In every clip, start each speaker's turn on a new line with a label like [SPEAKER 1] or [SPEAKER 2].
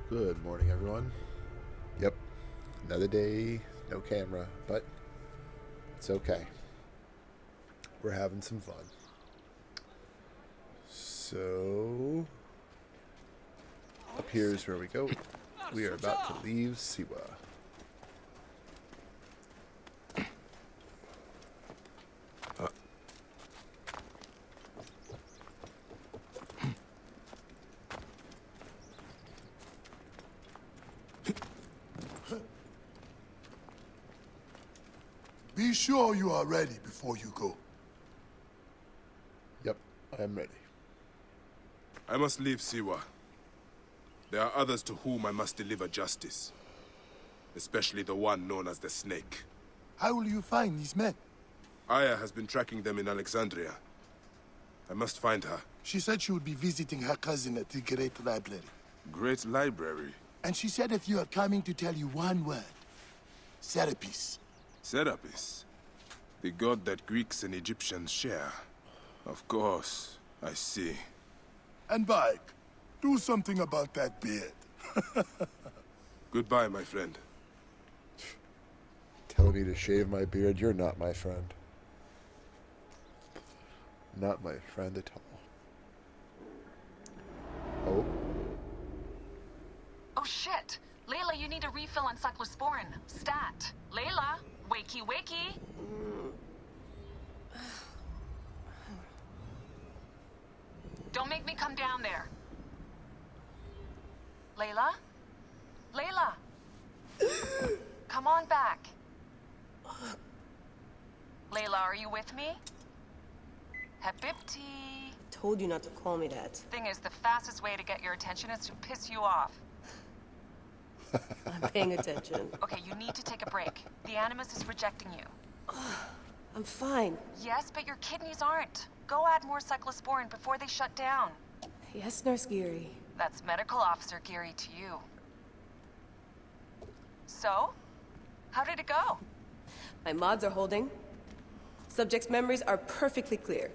[SPEAKER 1] Good morning, everyone. Yep, another day, no camera, but it's okay. We're having some fun. So, up here is where we go. We are about to leave Siwa.
[SPEAKER 2] Be sure you are ready before you go.
[SPEAKER 1] Yep, I am ready.
[SPEAKER 3] I must leave Siwa. There are others to whom I must deliver justice. Especially the one known as the Snake.
[SPEAKER 2] How will you find these men?
[SPEAKER 3] Aya has been tracking them in Alexandria. I must find her.
[SPEAKER 2] She said she would be visiting her cousin at the Great Library.
[SPEAKER 3] Great Library?
[SPEAKER 2] And she said if you are coming to tell you one word. Serapis.
[SPEAKER 3] Serapis? The god that Greeks and Egyptians share. Of course, I see.
[SPEAKER 2] And Bike, do something about that beard.
[SPEAKER 3] Goodbye, my friend.
[SPEAKER 1] Telling me to shave my beard, you're not my friend. Not my friend at all. Oh.
[SPEAKER 4] Oh shit! Layla, you need a refill on cyclosporin. Stat. Layla, wakey wakey. Don't make me come down there. Layla? Layla! Come on back. Layla, are you with me? Habibti.
[SPEAKER 5] Told you not to call me that.
[SPEAKER 4] Thing is, the fastest way to get your attention is to piss you off.
[SPEAKER 5] I'm paying attention.
[SPEAKER 4] Okay, you need to take a break. The Animus is rejecting you.
[SPEAKER 5] I'm fine.
[SPEAKER 4] Yes, but your kidneys aren't. Go add more cyclosporin before they shut down.
[SPEAKER 5] Yes, Nurse Geary.
[SPEAKER 4] That's Medical Officer Geary to you. So? How did it go?
[SPEAKER 5] My mods are holding. Subject's memories are perfectly clear.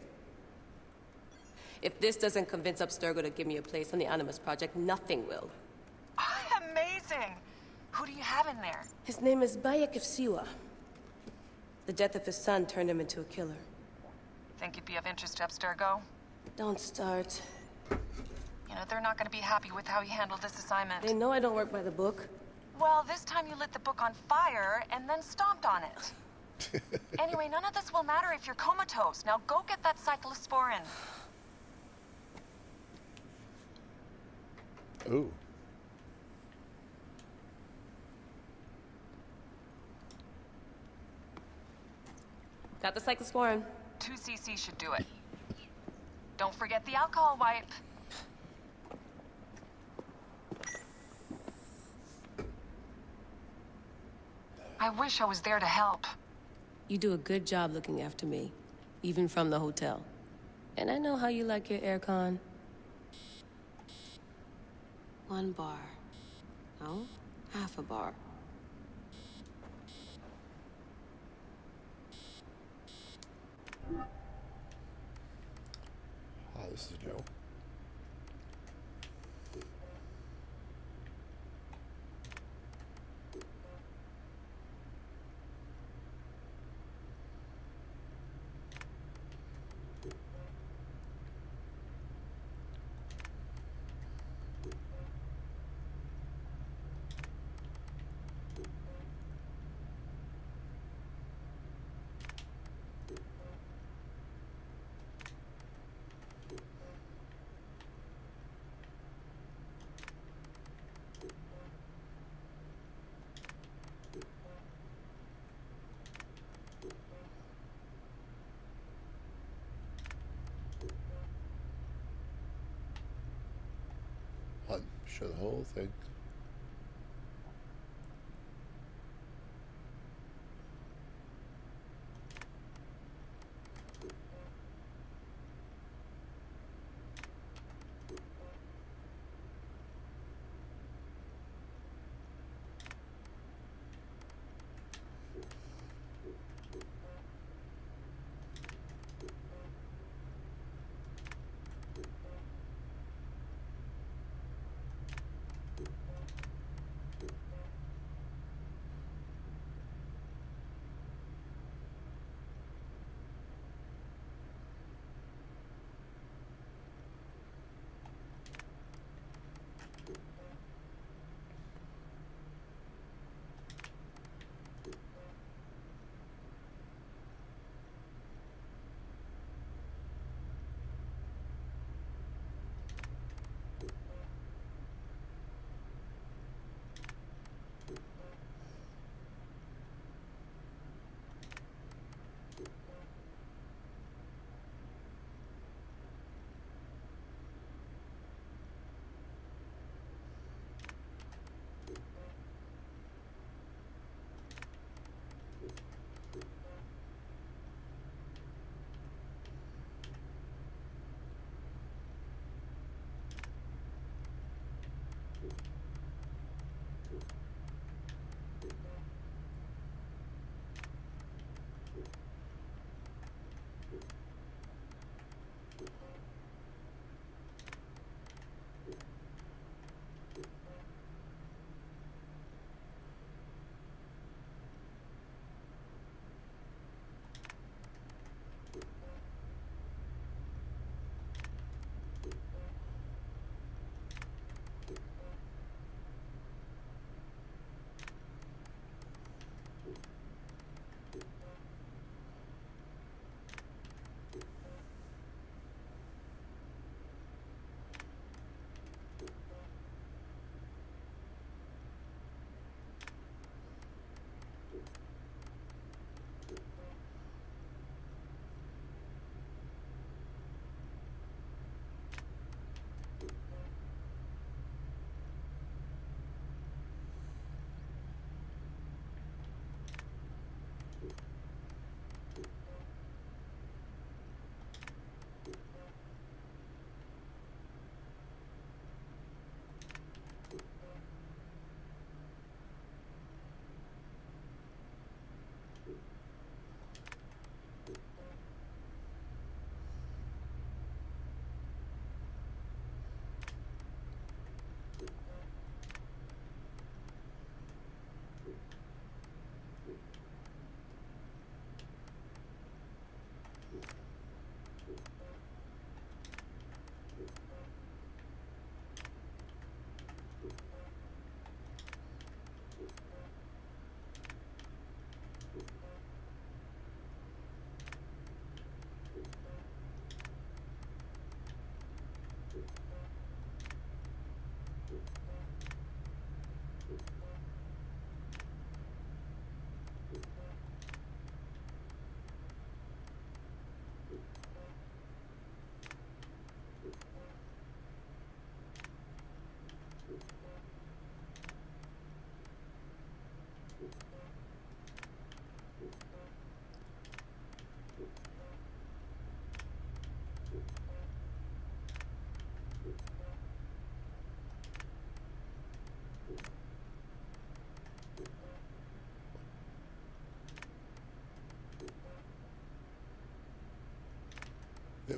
[SPEAKER 5] If this doesn't convince Abstergo to give me a place on the Animus Project, nothing will.
[SPEAKER 4] Amazing! Who do you have in there?
[SPEAKER 5] His name is Bayek of Siwa. The death of his son turned him into a killer.
[SPEAKER 4] Think you'd be of interest to Abstergo?
[SPEAKER 5] Don't start.
[SPEAKER 4] You know, they're not gonna be happy with how he handled this assignment.
[SPEAKER 5] They know I don't work by the book.
[SPEAKER 4] Well, this time you lit the book on fire and then stomped on it. Anyway, none of this will matter if you're comatose. Now go get that cyclosporin.
[SPEAKER 1] Ooh.
[SPEAKER 5] Got the cyclosporin.
[SPEAKER 4] 2 cc should do it. Don't forget the alcohol wipe. I wish I was there to help.
[SPEAKER 5] You do a good job looking after me, even from the hotel. And I know how you like your aircon. 1 bar. No, half a bar.
[SPEAKER 1] Ah, this is Joe. Show the whole thing.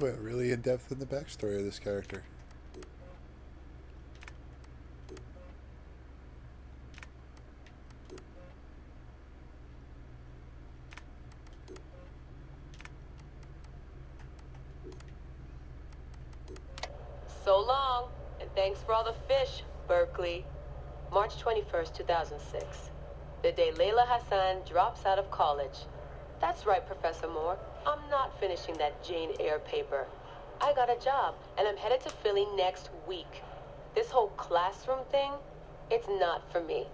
[SPEAKER 1] went really in depth in the backstory of this character.
[SPEAKER 5] So long, and thanks for all the fish, Berkeley. March 21st, 2006. The day Layla Hassan drops out of college. That's right, Professor Moore. I'm not finishing that Jane Eyre paper. I got a job, and I'm headed to Philly next week. This whole classroom thing, it's not for me.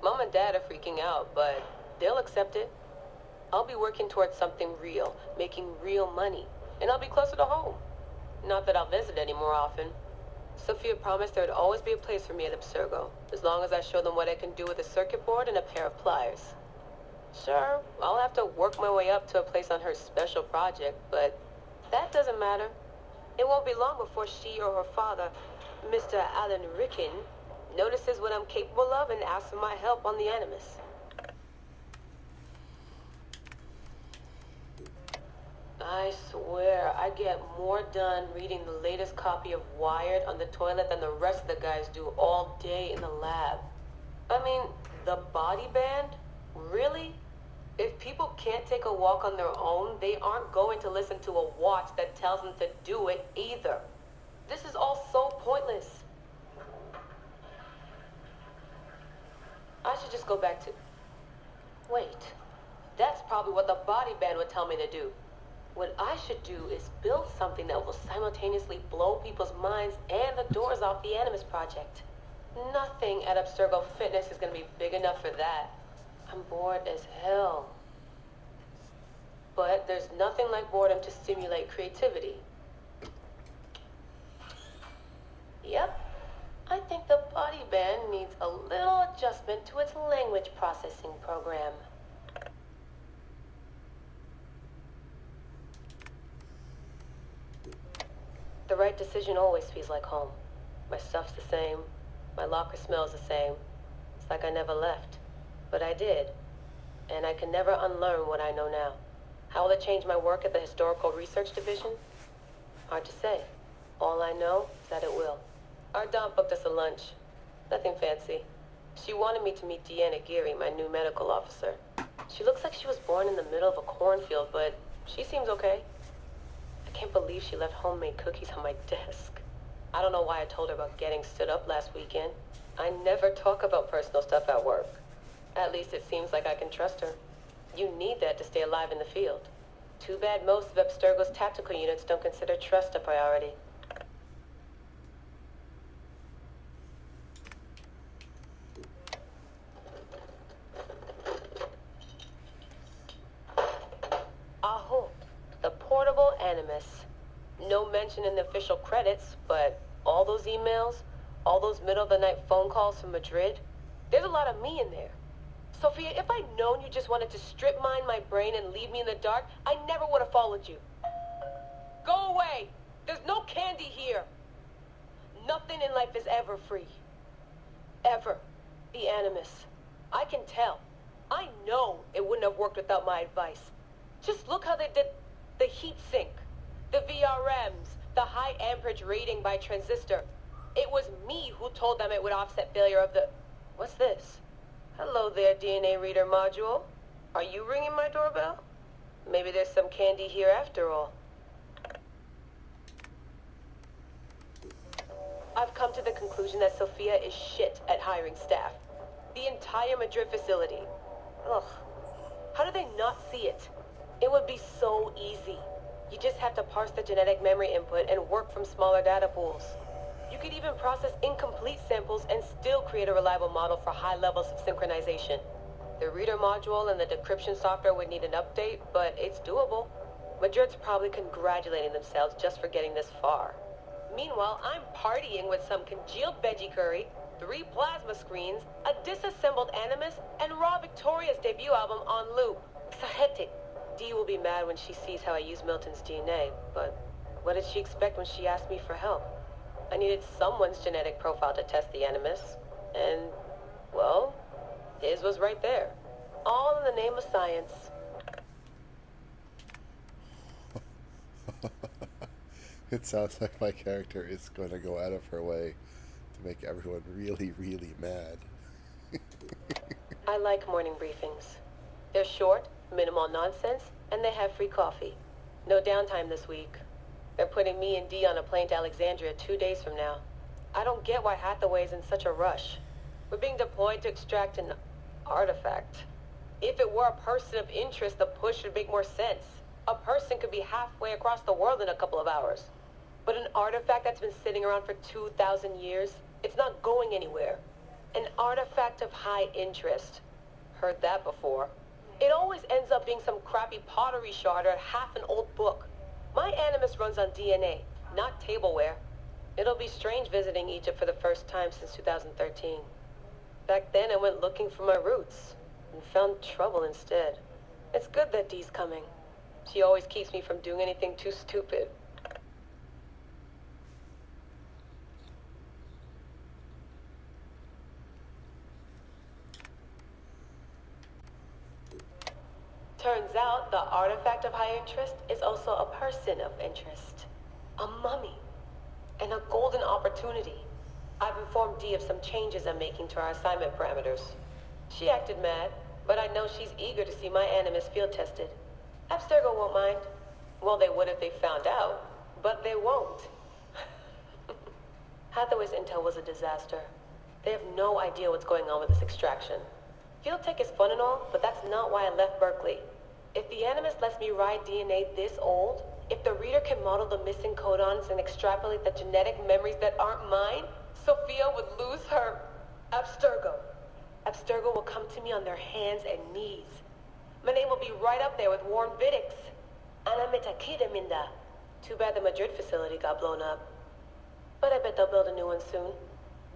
[SPEAKER 5] Mom and Dad are freaking out, but they'll accept it. I'll be working towards something real, making real money, and I'll be closer to home. Not that I'll visit any more often. Sophia promised there'd always be a place for me at Abstergo, as long as I show them what I can do with a circuit board and a pair of pliers. Sure, I'll have to work my way up to a place on her special project, but that doesn't matter. It won't be long before she or her father, Mr. Alan Ricken, notices what I'm capable of and asks for my help on the Animus. I swear, I get more done reading the latest copy of Wired on the toilet than the rest of the guys do all day in the lab. I mean, the body band? Really? If people can't take a walk on their own, they aren't going to listen to a watch that tells them to do it either. This is all so pointless. I should just go back to... Wait, that's probably what the body band would tell me to do. What I should do is build something that will simultaneously blow people's minds and the doors off the Animus Project. Nothing at Abstergo Fitness is going to be big enough for that. I'm bored as hell. But there's nothing like boredom to stimulate creativity. Yep. I think the body band needs a little adjustment to its language processing program. The right decision always feels like home. My stuff's the same. My locker smells the same. It's like I never left. But I did. And I can never unlearn what I know now. How will it change my work at the Historical Research Division? Hard to say. All I know is that it will. Our Dom booked us a lunch. Nothing fancy. She wanted me to meet Deanna Geary, my new medical officer. She looks like she was born in the middle of a cornfield, but she seems okay. I can't believe she left homemade cookies on my desk. I don't know why I told her about getting stood up last weekend. I never talk about personal stuff at work. At least it seems like I can trust her. You need that to stay alive in the field. Too bad most of Abstergo's tactical units don't consider trust a priority. Aho, the portable Animus. No mention in the official credits, but all those emails, all those middle-of-the-night phone calls from Madrid, there's a lot of me in there. Sophia, if I'd known you just wanted to strip mine my brain and leave me in the dark, I never would have followed you. Go away! There's no candy here! Nothing in life is ever free. Ever. The Animus. I can tell. I know it wouldn't have worked without my advice. Just look how they did the heat sink, the VRMs, the high amperage rating by transistor. It was me who told them it would offset failure of the... What's this? Hello there, DNA reader module. Are you ringing my doorbell? Maybe there's some candy here after all. I've come to the conclusion that Sophia is shit at hiring staff. The entire Madrid facility. Ugh. How do they not see it? It would be so easy. You just have to parse the genetic memory input and work from smaller data pools. You could even process incomplete samples and still create a reliable model for high levels of synchronization. The reader module and the decryption software would need an update, but it's doable. Madrid's probably congratulating themselves just for getting this far. Meanwhile, I'm partying with some congealed veggie curry, 3 plasma screens, a disassembled Animus, and Raw Victoria's debut album on loop. It's hectic. Dee will be mad when she sees how I use Milton's DNA, but what did she expect when she asked me for help? I needed someone's genetic profile to test the Animus, and, well, his was right there. All in the name of science.
[SPEAKER 1] It sounds like my character is going to go out of her way to make everyone really, really mad.
[SPEAKER 5] I like morning briefings. They're short, minimal nonsense, and they have free coffee. No downtime this week. They're putting me and Dee on a plane to Alexandria 2 days from now. I don't get why Hathaway's in such a rush. We're being deployed to extract an artifact. If it were a person of interest, the push would make more sense. A person could be halfway across the world in a couple of hours. But an artifact that's been sitting around for 2,000 years, it's not going anywhere. An artifact of high interest. Heard that before. It always ends up being some crappy pottery shard or half an old book. My animus runs on DNA, not tableware. It'll be strange visiting Egypt for the first time since 2013. Back then I went looking for my roots and found trouble instead. It's good that Dee's coming. She always keeps me from doing anything too stupid. Turns out the artifact of high interest is also a person of interest. A mummy. And a golden opportunity. I've informed Dee of some changes I'm making to our assignment parameters. She acted mad, but I know she's eager to see my animus field tested. Abstergo won't mind. Well, they would if they found out, but they won't. Hathaway's intel was a disaster. They have no idea what's going on with this extraction. Field tech is fun and all, but that's not why I left Berkeley. If the animus lets me ride DNA this old, if the reader can model the missing codons and extrapolate the genetic memories that aren't mine, Sophia would lose her Abstergo. Abstergo will come to me on their hands and knees. My name will be right up there with Warren Viddick's. Ana Metakida Minda. Too bad the Madrid facility got blown up. But I bet they'll build a new one soon.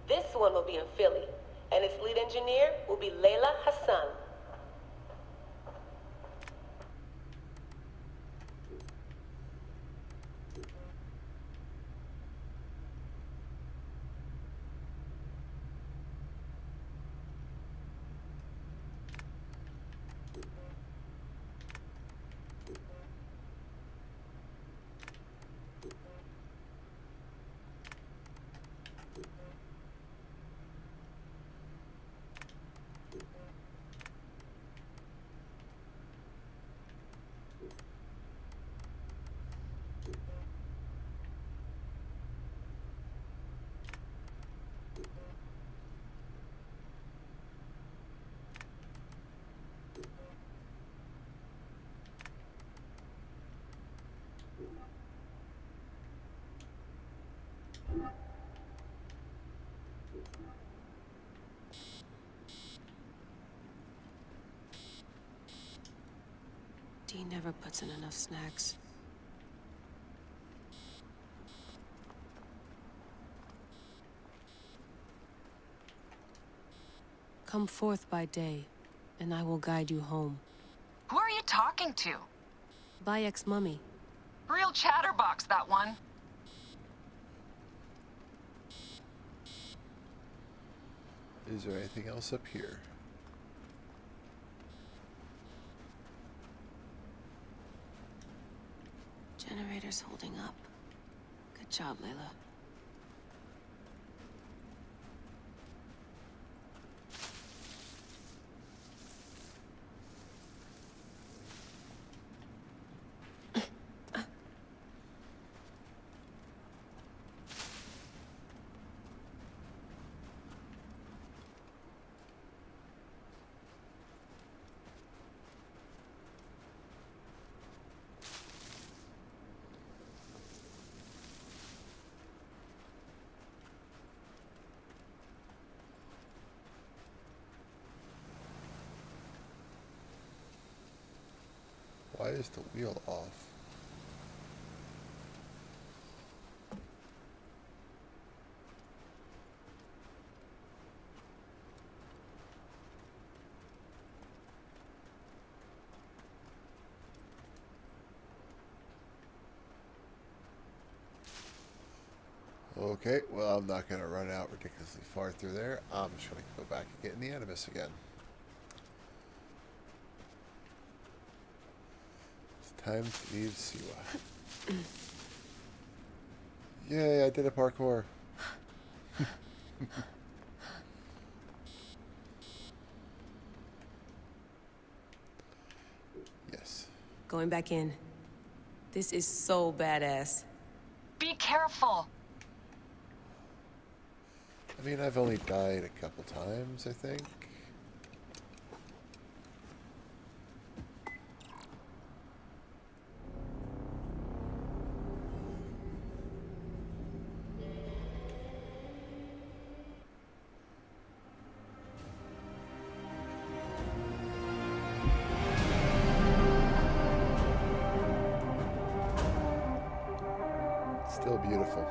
[SPEAKER 5] This one will be in Philly, and its lead engineer will be Layla Hassan.
[SPEAKER 6] Dee never puts in enough snacks. Come forth by day, and I will guide you home.
[SPEAKER 4] Who are you talking to?
[SPEAKER 6] Bayek's mummy.
[SPEAKER 4] Real chatterbox, that one.
[SPEAKER 1] Is there anything else up here?
[SPEAKER 6] Generator's holding up. Good job, Layla.
[SPEAKER 1] Why is the wheel off? Okay, well, I'm not going to run out ridiculously far through there. I'm just going to go back and get in the Animus again. It's time to leave Siwa. Yay, I did a parkour. Yes.
[SPEAKER 6] Going back in. This is so badass.
[SPEAKER 4] Be careful.
[SPEAKER 1] I mean, I've only died a couple times, I think. Still beautiful.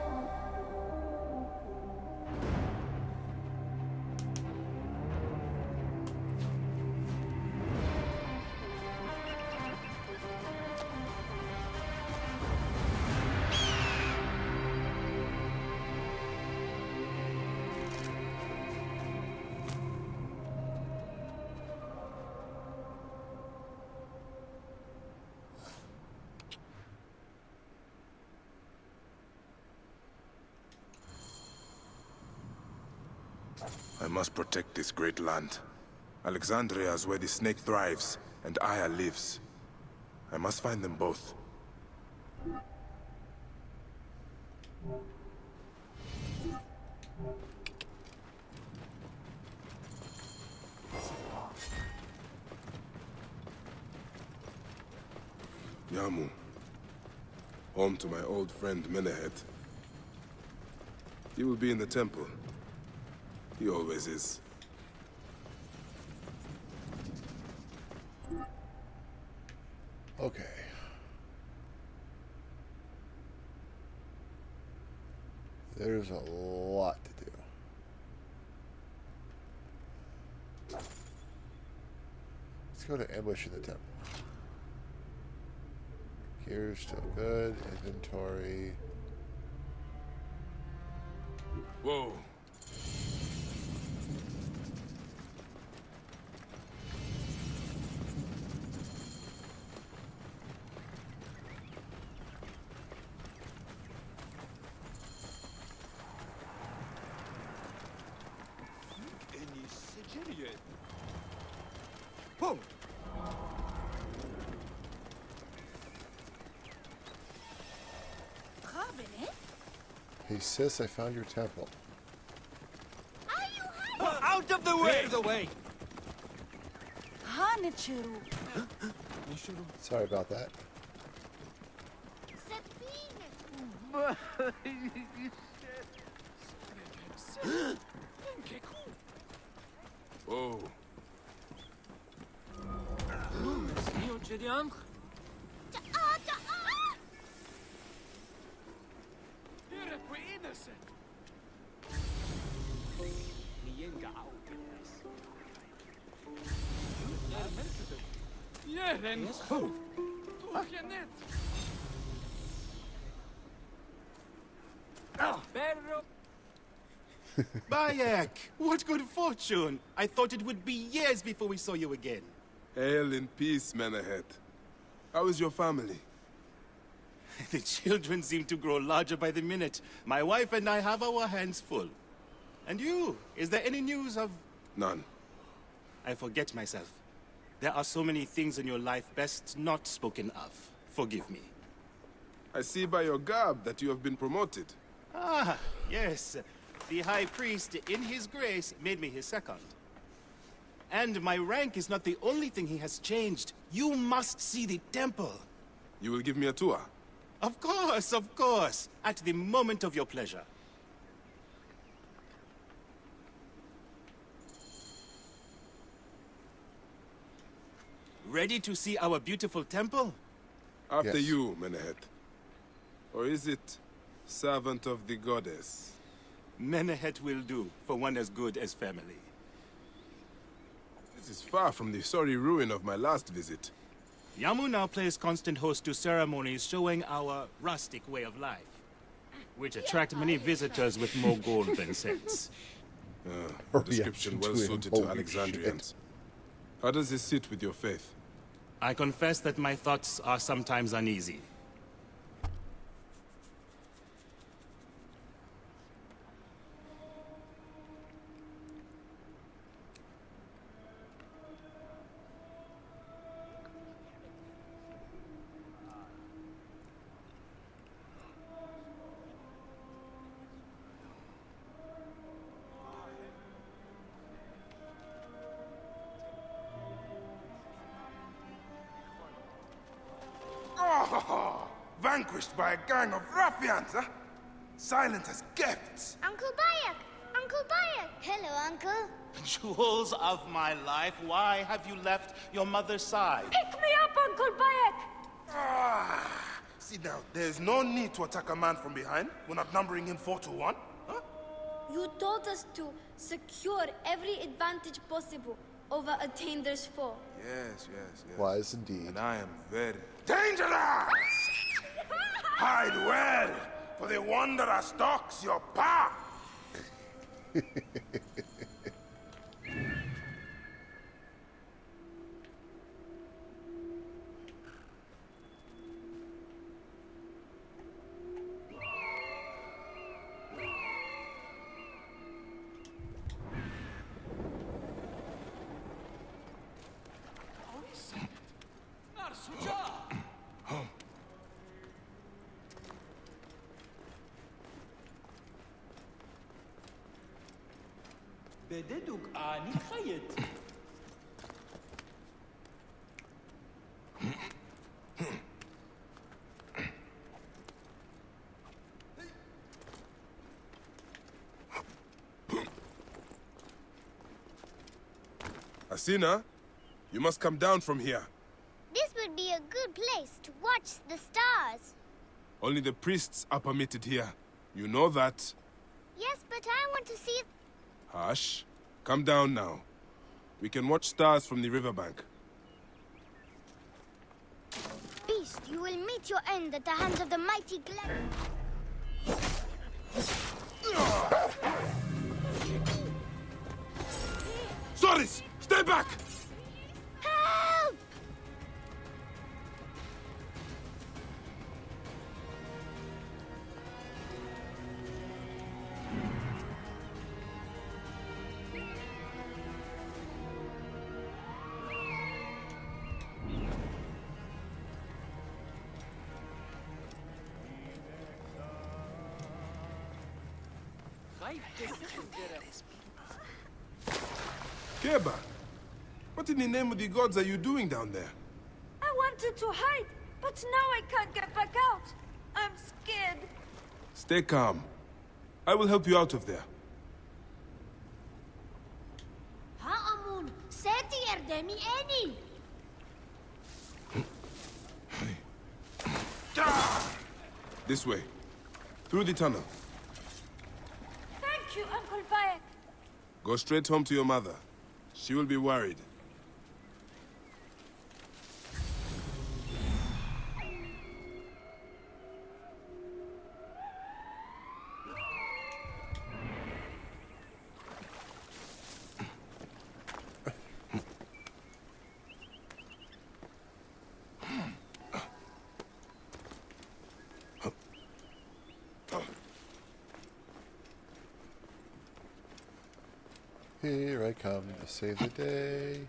[SPEAKER 3] I must protect this great land. Alexandria is where the snake thrives, and Aya lives. I must find them both. Yamu. Home to my old friend Menehet. He will be in the temple. He always is.
[SPEAKER 1] Okay. There's a lot to do. Let's go to ambush in the temple. Gear's still good. Inventory.
[SPEAKER 3] Whoa. Whoa.
[SPEAKER 1] Hey sis, I found your temple.
[SPEAKER 7] Out of the way! Clear the way!
[SPEAKER 1] Sorry about that.
[SPEAKER 3] Whoa.
[SPEAKER 7] Bayek! What good fortune! I thought it would be years before we saw you again.
[SPEAKER 3] Hail in peace, Menehet. How is your family?
[SPEAKER 7] The children seem to grow larger by the minute. My wife and I have our hands full. And you? Is there any news of...
[SPEAKER 3] None.
[SPEAKER 7] I forget myself. There are so many things in your life best not spoken of. Forgive me.
[SPEAKER 3] I see by your garb that you have been promoted.
[SPEAKER 7] Ah, yes. The High Priest, in his grace, made me his second. And my rank is not the only thing he has changed. You must see the temple.
[SPEAKER 3] You will give me a tour?
[SPEAKER 7] Of course, of course. At the moment of your pleasure. Ready to see our beautiful temple?
[SPEAKER 3] After
[SPEAKER 1] Yes.
[SPEAKER 3] you, Menehet. Or is it servant of the goddess?
[SPEAKER 7] Menehet will do, for one as good as family.
[SPEAKER 3] This is far from the sorry ruin of my last visit.
[SPEAKER 7] Yamu now plays constant host to ceremonies showing our rustic way of life, which attract many visitors with more gold than sense.
[SPEAKER 1] Her
[SPEAKER 3] Description
[SPEAKER 1] reaction
[SPEAKER 3] well
[SPEAKER 1] to him,
[SPEAKER 3] suited to
[SPEAKER 1] holy
[SPEAKER 3] Alexandrians.
[SPEAKER 1] shit.
[SPEAKER 3] How does this sit with your faith?
[SPEAKER 7] I confess that my thoughts are sometimes uneasy.
[SPEAKER 3] ambushed by a gang of ruffians, huh? Silent as gifts.
[SPEAKER 8] Uncle Bayek! Uncle Bayek! Hello, Uncle.
[SPEAKER 7] Jewels of my life, why have you left your mother's side?
[SPEAKER 8] Pick me up, Uncle Bayek!
[SPEAKER 3] See now, there's no need to attack a man from behind. We're not numbering him 4 to 1. Huh?
[SPEAKER 8] You told us to secure every advantage possible over a Tander's foe.
[SPEAKER 3] Yes, yes, yes.
[SPEAKER 1] Wise indeed.
[SPEAKER 3] And I am very dangerous! Hide well, for the wanderer stalks your path.
[SPEAKER 9] بددك آني خيط.
[SPEAKER 3] Asina, you must come down from here.
[SPEAKER 8] This would be a good place to watch the stars.
[SPEAKER 3] Only the priests are permitted here. You know that.
[SPEAKER 8] Yes, but I want to see...
[SPEAKER 3] Hush. Come down now. We can watch stars from the riverbank.
[SPEAKER 8] Beast, you will meet your end at the hands of the mighty gladiator.
[SPEAKER 3] Soris! Stay back!
[SPEAKER 8] Help!
[SPEAKER 3] Keba, what in the name of the gods are you doing down there?
[SPEAKER 10] I wanted to hide, but now I can't get back out. I'm scared.
[SPEAKER 3] Stay calm. I will help you out of there.
[SPEAKER 8] Ha'amun, seti erdemi eni.
[SPEAKER 3] This way. Through the tunnel.
[SPEAKER 10] Thank you, Uncle Bayek.
[SPEAKER 3] Go straight home to your mother. She will be worried.
[SPEAKER 1] Here I come to save the day.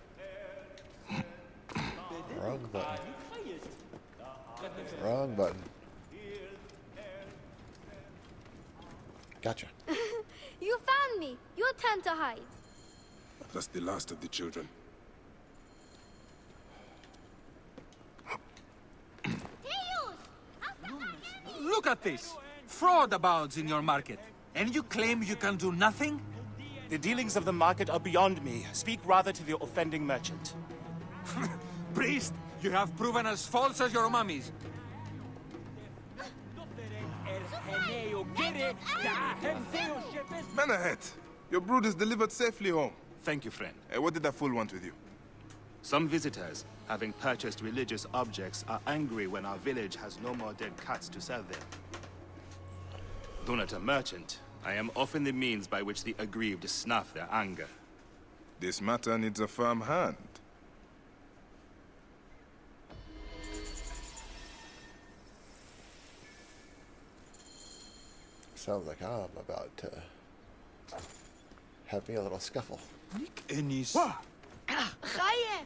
[SPEAKER 1] Wrong button. Wrong button. Gotcha.
[SPEAKER 8] You found me. Your turn to hide.
[SPEAKER 3] That's the last of the children.
[SPEAKER 9] Look at this! Fraud abounds in your market. And you claim you can do nothing?
[SPEAKER 7] The dealings of the market are beyond me. Speak rather to the offending merchant.
[SPEAKER 9] Priest, you have proven as false as your mummies.
[SPEAKER 3] Menahet, your brood is delivered safely home.
[SPEAKER 7] Thank you, friend.
[SPEAKER 3] What did that fool want with you?
[SPEAKER 7] Some visitors, having purchased religious objects, are angry when our village has no more dead cats to sell them. Though not a merchant, I am often the means by which the aggrieved snuff their anger.
[SPEAKER 3] This matter needs a firm hand.
[SPEAKER 1] Sounds like I'm about to have me a little scuffle.
[SPEAKER 9] Ennis.
[SPEAKER 8] Chayef!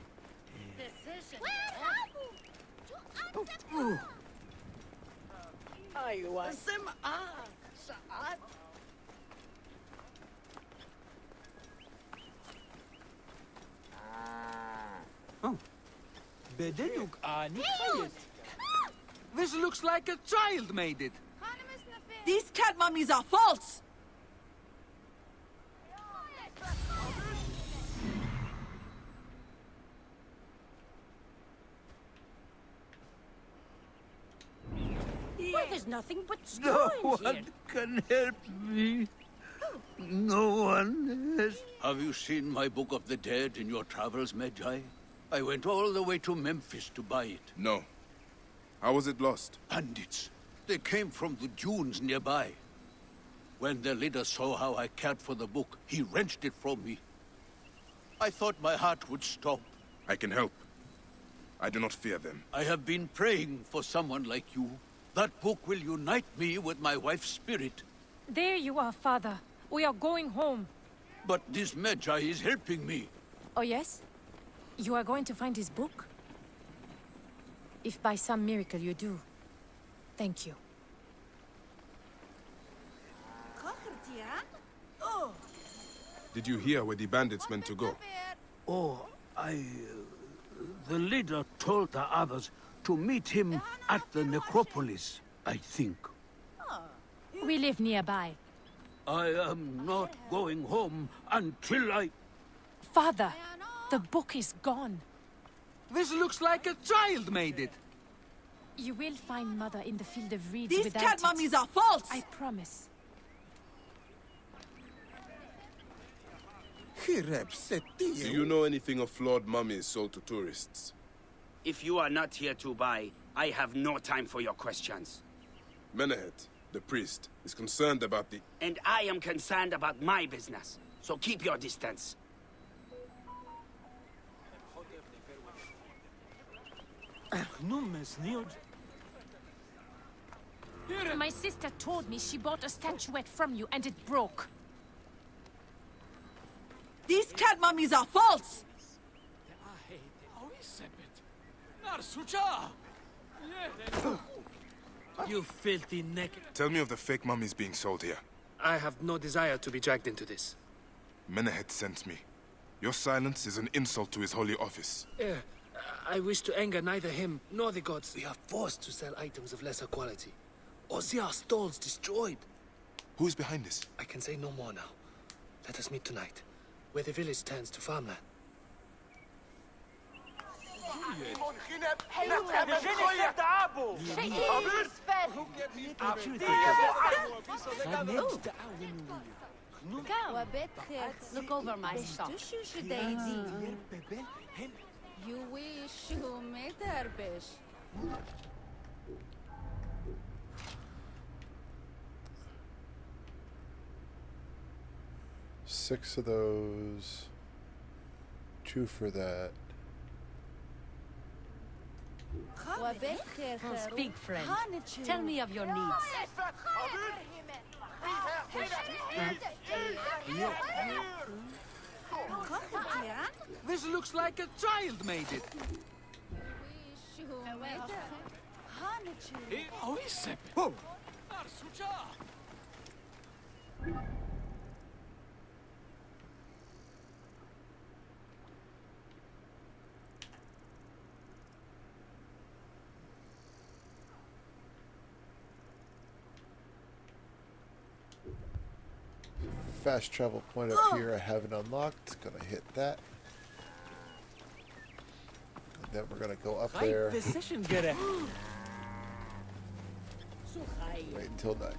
[SPEAKER 11] أيوة سمعة ساعات
[SPEAKER 9] بددك آني خيط. This looks like a child made it.
[SPEAKER 11] These cat mummies are false!
[SPEAKER 10] Why, there's nothing but
[SPEAKER 12] No
[SPEAKER 10] straw in
[SPEAKER 12] one
[SPEAKER 10] here.
[SPEAKER 12] can help me. No one has... Have you seen my Book of the Dead in your travels, Magi? I went all the way to Memphis to buy it.
[SPEAKER 3] No. How was it lost?
[SPEAKER 12] Bandits. They came from the dunes nearby. When their leader saw how I cared for the book, he wrenched it from me. I thought my heart would stop.
[SPEAKER 3] I can help. I do not fear them.
[SPEAKER 12] I have been praying for someone like you. That book will unite me with my wife's spirit.
[SPEAKER 10] There you are, Father. We are going home.
[SPEAKER 12] But this Magi is helping me.
[SPEAKER 10] Oh, yes? You are going to find his book? If by some miracle you do, thank you.
[SPEAKER 3] Did you hear where the bandits meant to go?
[SPEAKER 12] Oh, the leader told the others to meet him at the necropolis, I think.
[SPEAKER 10] We live nearby.
[SPEAKER 12] I am not going home until I...
[SPEAKER 10] Father, the book is gone.
[SPEAKER 9] This looks like a child made it.
[SPEAKER 10] You will find Mother in the field of reeds
[SPEAKER 11] These
[SPEAKER 10] without
[SPEAKER 11] cat
[SPEAKER 10] it.
[SPEAKER 11] mummies are false!
[SPEAKER 10] I promise.
[SPEAKER 3] Do you know anything of flawed mummies sold to tourists?
[SPEAKER 13] If you are not here to buy, I have no time for your questions.
[SPEAKER 3] Menehet, the priest, is concerned about the...
[SPEAKER 13] And I am concerned about my business. So keep your distance.
[SPEAKER 10] My sister told me she bought a statuette from you and it broke.
[SPEAKER 11] These cat mummies are false!
[SPEAKER 14] You filthy naked.
[SPEAKER 3] Tell me of the fake mummies being sold here.
[SPEAKER 14] I have no desire to be dragged into this.
[SPEAKER 3] Menehet sent me. Your silence is an insult to his holy office.
[SPEAKER 14] I wish to anger neither him nor the gods. We are forced to sell items of lesser quality, or see our stalls destroyed.
[SPEAKER 3] Who is behind this?
[SPEAKER 14] I can say no more now. Let us meet tonight, where the village turns to farmland.
[SPEAKER 15] Look over my stock. You wish you made her bish.
[SPEAKER 1] Six of those. 2 for that.
[SPEAKER 15] Speak, friend. Tell me of your needs.
[SPEAKER 9] This looks like a child made it.
[SPEAKER 1] Fast travel point up here I haven't unlocked. Gonna hit that. And then we're gonna go up there. Wait until night.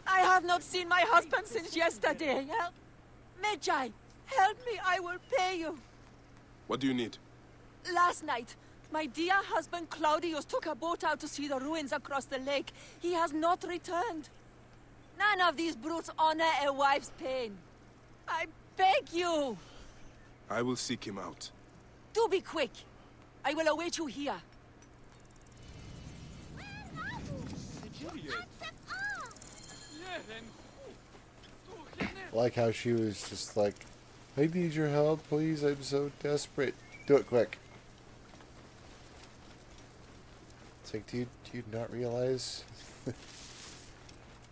[SPEAKER 11] I have not seen my husband since yesterday. Help! Medjay, help me, I will pay you.
[SPEAKER 3] What do you need?
[SPEAKER 11] Last night, my dear husband Claudius took a boat out to see the ruins across the lake. He has not returned. None of these brutes honor a wife's pain. I beg you.
[SPEAKER 3] I will seek him out.
[SPEAKER 11] Do be quick. I will await you here.
[SPEAKER 1] I like how she was just like, I need your help, please. I'm so desperate. Do it quick. It's like, do you not realize?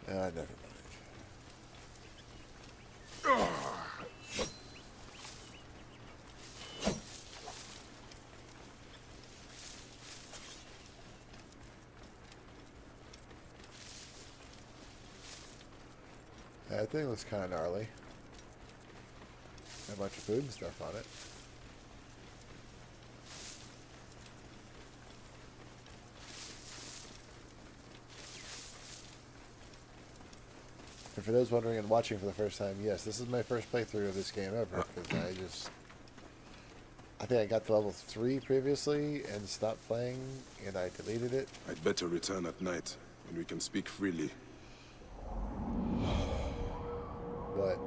[SPEAKER 1] Never mind. That thing looks kind of gnarly. Got a bunch of food and stuff on it. And for those wondering and watching for the first time, yes, this is my first playthrough of this game ever, because I think I got to level 3 previously and stopped playing, and I deleted it.
[SPEAKER 3] I'd better return at night, when we can speak freely.
[SPEAKER 1] But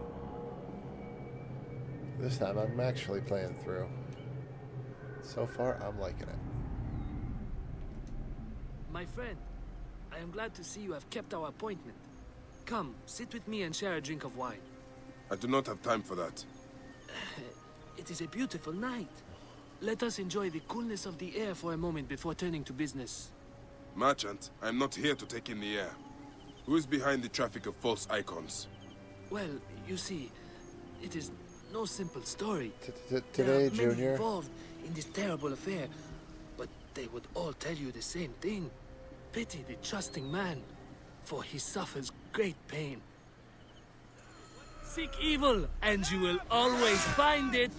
[SPEAKER 1] this time I'm actually playing through. So far, I'm liking it.
[SPEAKER 14] My friend, I am glad to see you have kept our appointment. Come, sit with me and share a drink of wine.
[SPEAKER 3] I do not have time for that.
[SPEAKER 14] It is a beautiful night. Let us enjoy the coolness of the air for a moment before turning to business.
[SPEAKER 3] Merchant, I am not here to take in the air. Who is behind the traffic of false icons?
[SPEAKER 14] Well, you see, it is no simple story.
[SPEAKER 1] Today,
[SPEAKER 14] there are many
[SPEAKER 1] Junior.
[SPEAKER 14] involved in this terrible affair, but they would all tell you the same thing. Pity the trusting man, for he suffers great pain. Seek evil, and you will always find it.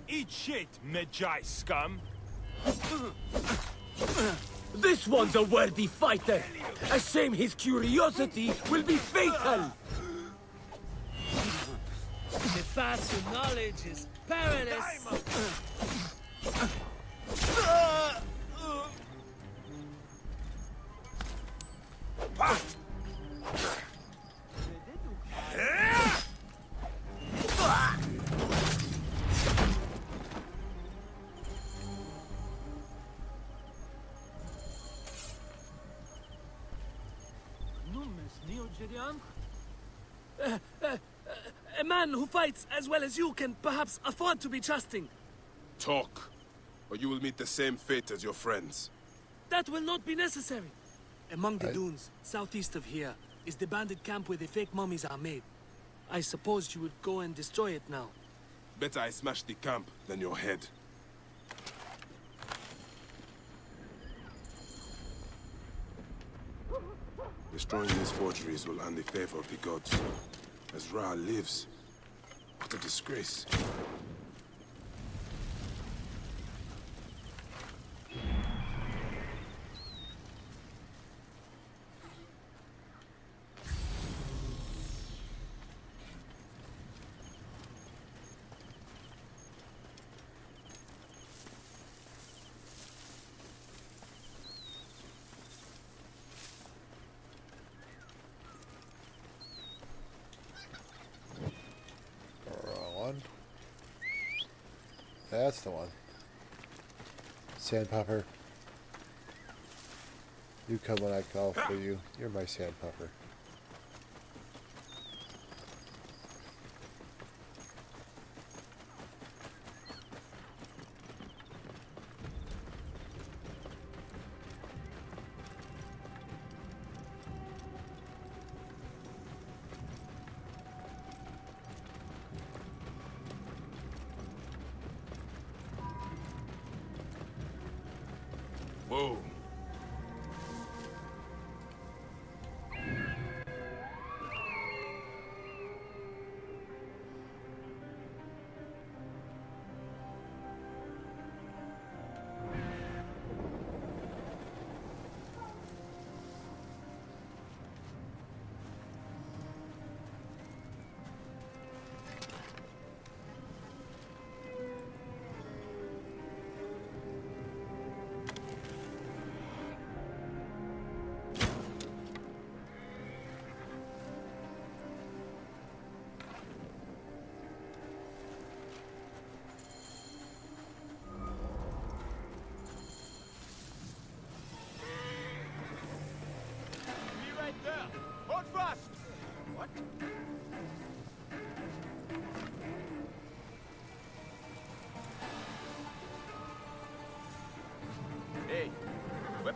[SPEAKER 16] Eat shit, Medjay scum.
[SPEAKER 9] This one's a worthy fighter. A shame his curiosity will be fatal.
[SPEAKER 14] The path to knowledge is perilous. A man who fights as well as you can perhaps afford to be trusting.
[SPEAKER 3] Talk, or you will meet the same fate as your friends.
[SPEAKER 14] That will not be necessary. Among the dunes, southeast of here, is the bandit camp where the fake mummies are made. I suppose you would go and destroy it now.
[SPEAKER 3] Better I smash the camp than your head. Destroying these forgeries will earn the favor of the gods. As Ra lives, what a disgrace.
[SPEAKER 1] That's the one. Sandpupper. You come when I call for you. You're my sandpupper.
[SPEAKER 3] Whoa.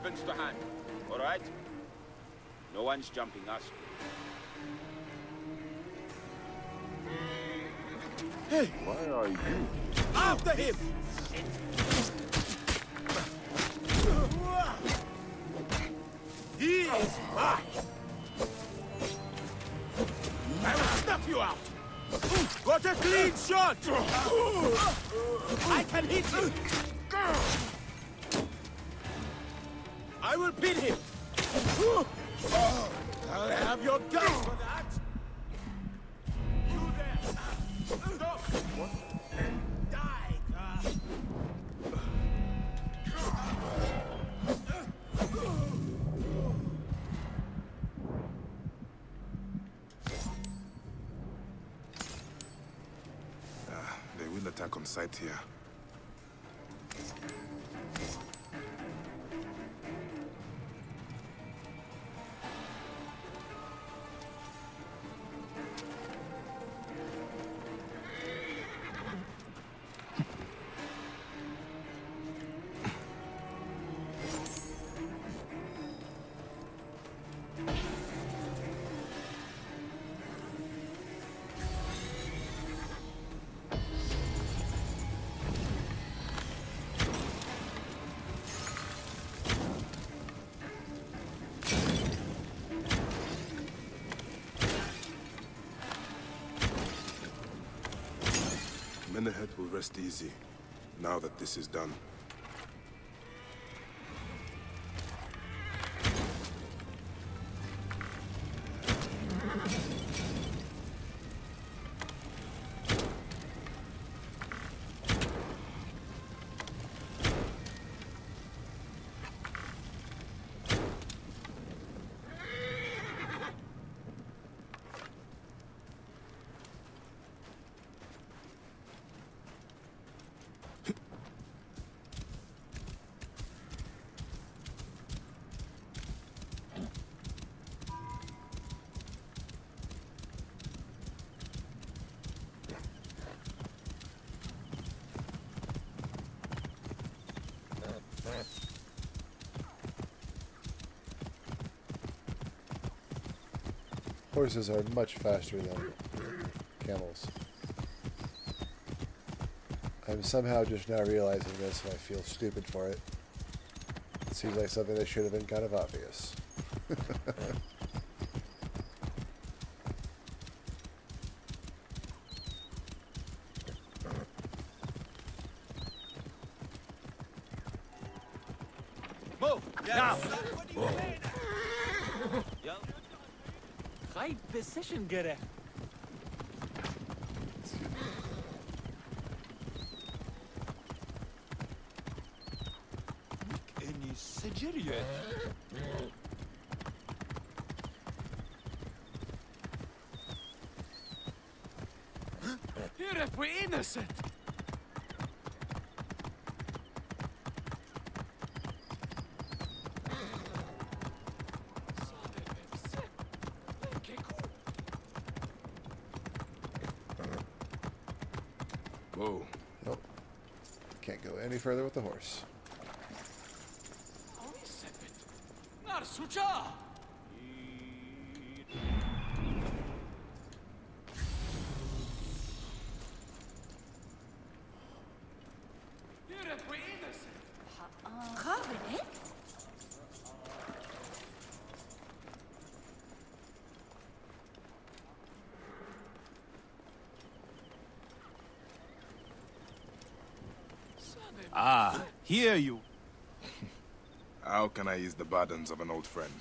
[SPEAKER 13] weapons to hand. All right? No one's jumping us.
[SPEAKER 3] Hey! Why are you?
[SPEAKER 13] After him!
[SPEAKER 16] He is mine!
[SPEAKER 13] I will snuff you out!
[SPEAKER 16] Got a clean shot!
[SPEAKER 13] I can hit him!
[SPEAKER 16] I will pin him! I'll have your guts for that! You there! Stop! What? Die!
[SPEAKER 3] They will attack on sight here. Men ahead will rest easy, now that this is done.
[SPEAKER 1] Horses are much faster than camels. I'm somehow just now realizing this and I feel stupid for it. It seems like something that should have been kind of obvious.
[SPEAKER 9] Move! Now! Right position, göre.
[SPEAKER 16] Any Sigirian?
[SPEAKER 9] You're innocent!
[SPEAKER 3] Whoa.
[SPEAKER 1] Nope. Can't go any further with the horse.
[SPEAKER 9] Narsucha! You're innocent!
[SPEAKER 7] Ah, here you.
[SPEAKER 3] How can I ease the burdens of an old friend?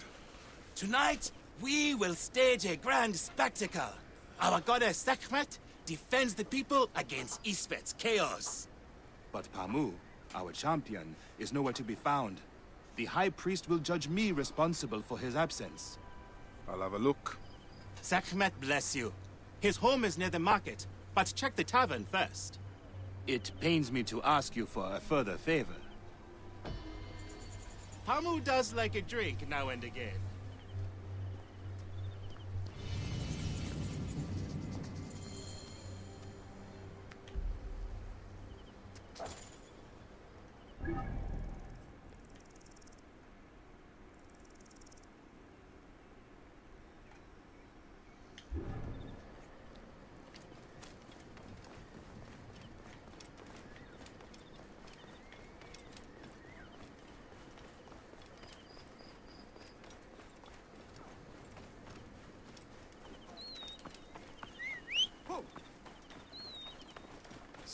[SPEAKER 17] Tonight, we will stage a grand spectacle. Our goddess Sekhmet defends the people against Isfet's chaos.
[SPEAKER 7] But Pamu, our champion, is nowhere to be found. The High Priest will judge me responsible for his absence.
[SPEAKER 3] I'll have a look.
[SPEAKER 17] Sekhmet bless you. His home is near the market, but check the tavern first.
[SPEAKER 7] It pains me to ask you for a further favor.
[SPEAKER 17] Pamu does like a drink now and again.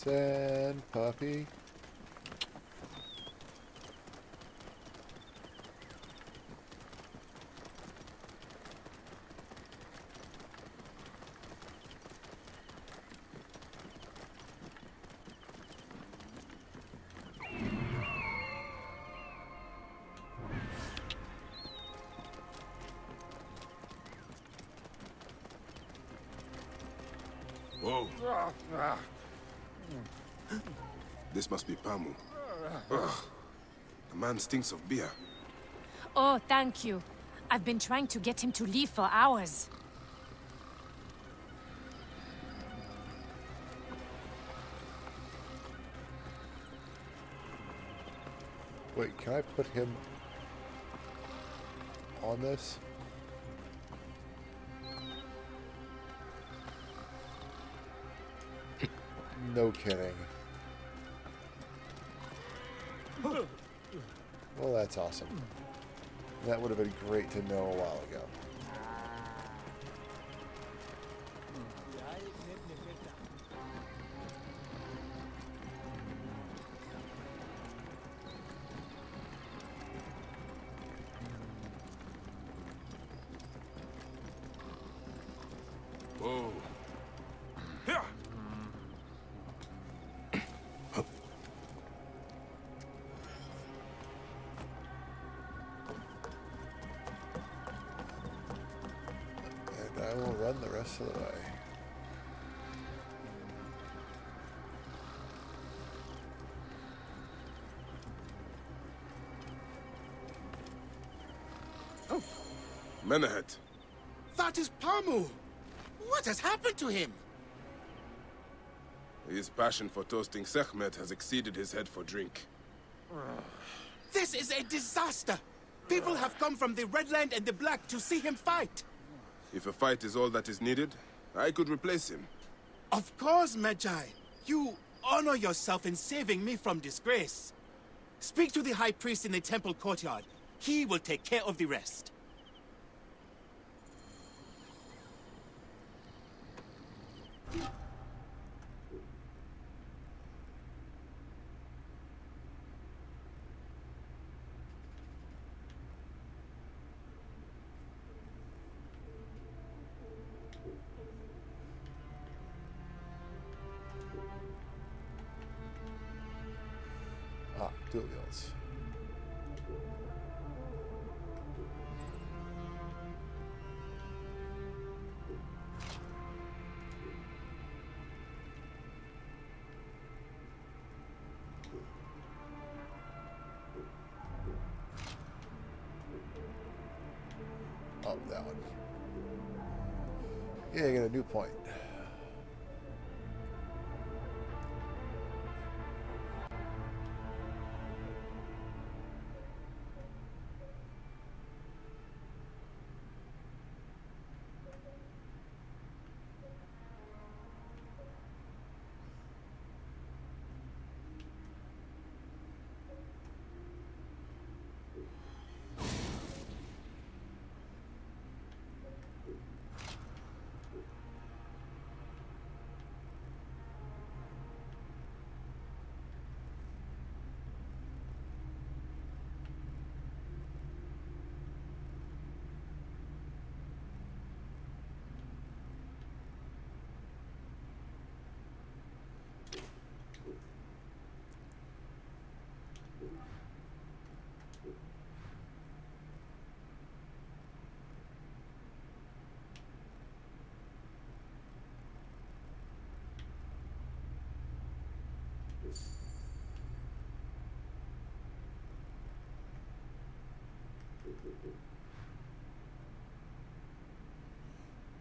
[SPEAKER 1] Sand puppy.
[SPEAKER 3] Whoa. This must be Pamu. Ugh. The man stinks of beer.
[SPEAKER 10] Oh, thank you. I've been trying to get him to leave for hours.
[SPEAKER 1] Wait, can I put him on this? No kidding. Well, that's awesome. That would have been great to know a while ago.
[SPEAKER 3] Whoa. Here.
[SPEAKER 1] And I will run the rest of the way.
[SPEAKER 3] Oh. Menahet.
[SPEAKER 17] That is Pamu! What has happened to him?
[SPEAKER 3] His passion for toasting Sekhmet has exceeded his head for drink.
[SPEAKER 17] This is a disaster! People have come from the Red Land and the Black to see him fight.
[SPEAKER 3] If a fight is all that is needed, I could replace him.
[SPEAKER 17] Of course, Magi. You honor yourself in saving me from disgrace. Speak to the High Priest in the temple courtyard. He will take care of the rest.
[SPEAKER 1] Ah, dual wields. Oh, that one. Yeah, you get a new point.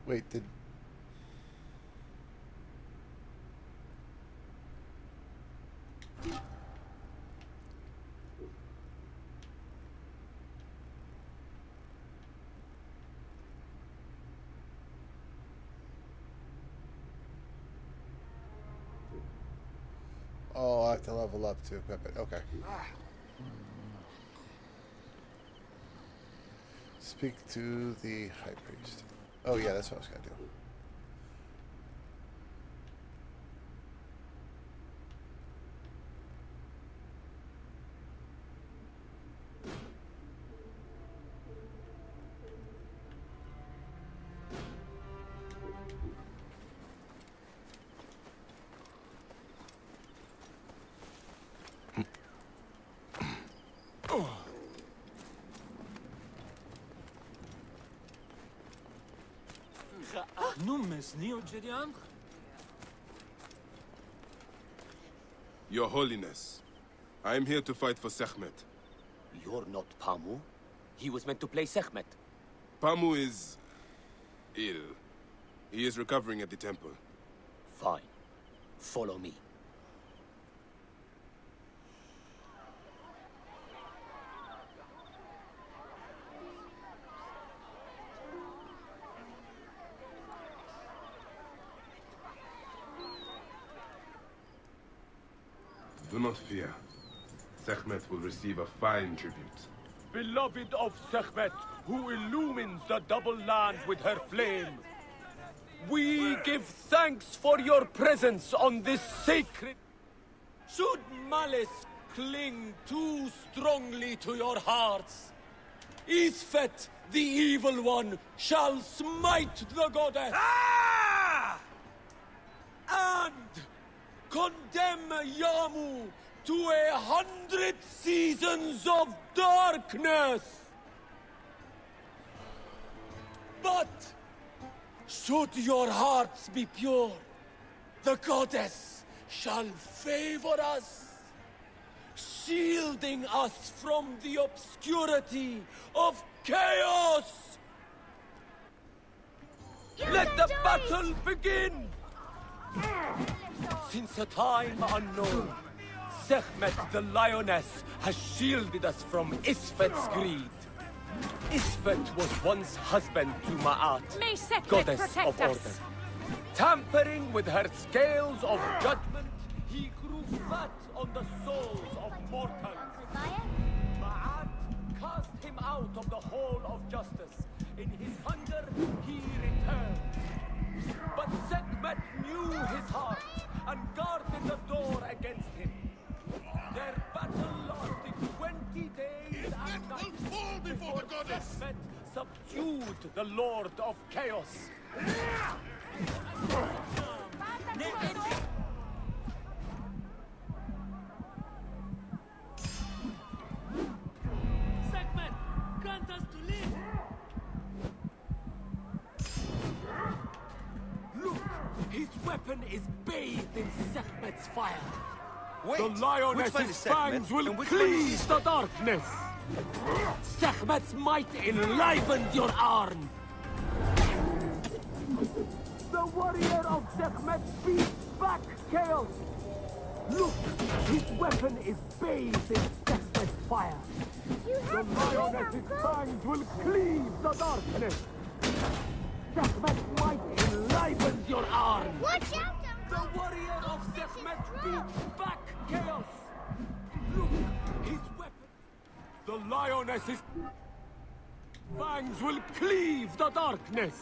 [SPEAKER 1] Wait, did... Oh, I have to level up to equip it. Okay. Speak to the High Priest. Oh yeah, that's what I was gonna do.
[SPEAKER 3] Your Holiness, I am here to fight for Sekhmet.
[SPEAKER 18] You're not Pamu. He was meant to play Sekhmet.
[SPEAKER 3] Pamu is ill. He is recovering at the temple.
[SPEAKER 18] Fine. Follow me.
[SPEAKER 3] Do not fear. Sekhmet will receive a fine tribute.
[SPEAKER 19] Beloved of Sekhmet, who illumines the double land with her flame, we give thanks for your presence on this sacred... Should malice cling too strongly to your hearts, Isfet, the evil one, shall smite the goddess. And condemn Yamu to 100 seasons of darkness. But should your hearts be pure, the goddess shall favor us, shielding us from the obscurity of chaos. Let the battle begin! Since a time unknown, Sekhmet the Lioness has shielded us from Isfet's greed. Isfet was once husband to Ma'at,
[SPEAKER 10] May Sekhmet
[SPEAKER 19] goddess
[SPEAKER 10] protect
[SPEAKER 19] of
[SPEAKER 10] us.
[SPEAKER 19] order. Tampering with her scales of judgment, he grew fat on the souls of mortals. Ma'at cast him out of the hall of justice. In his hunger, he returned. But Sekhmet knew his heart and guarded the door against him. Their battle lasted 20 days and nights before Sekhmet subdued the Lord of Chaos.
[SPEAKER 14] Sekhmet, grant us to live.
[SPEAKER 19] Look, his weapon is bathed in Sekhmet's fire.
[SPEAKER 16] Wait,
[SPEAKER 19] the
[SPEAKER 16] which
[SPEAKER 19] lioness's
[SPEAKER 16] one is Sekhmet,
[SPEAKER 19] fangs will
[SPEAKER 16] and which one is
[SPEAKER 19] cleave the darkness. Sekhmet's might enlivens your arm. The warrior of Sekhmet beats back chaos. Look, his weapon is bathed in Sekhmet's fire. The lioness's fangs will cleave the darkness. Sekhmet's might enlivens your arm.
[SPEAKER 8] Watch out,
[SPEAKER 19] The warrior of Sekhmet beats back chaos. Look, his weapon. The lioness's fangs will cleave the darkness.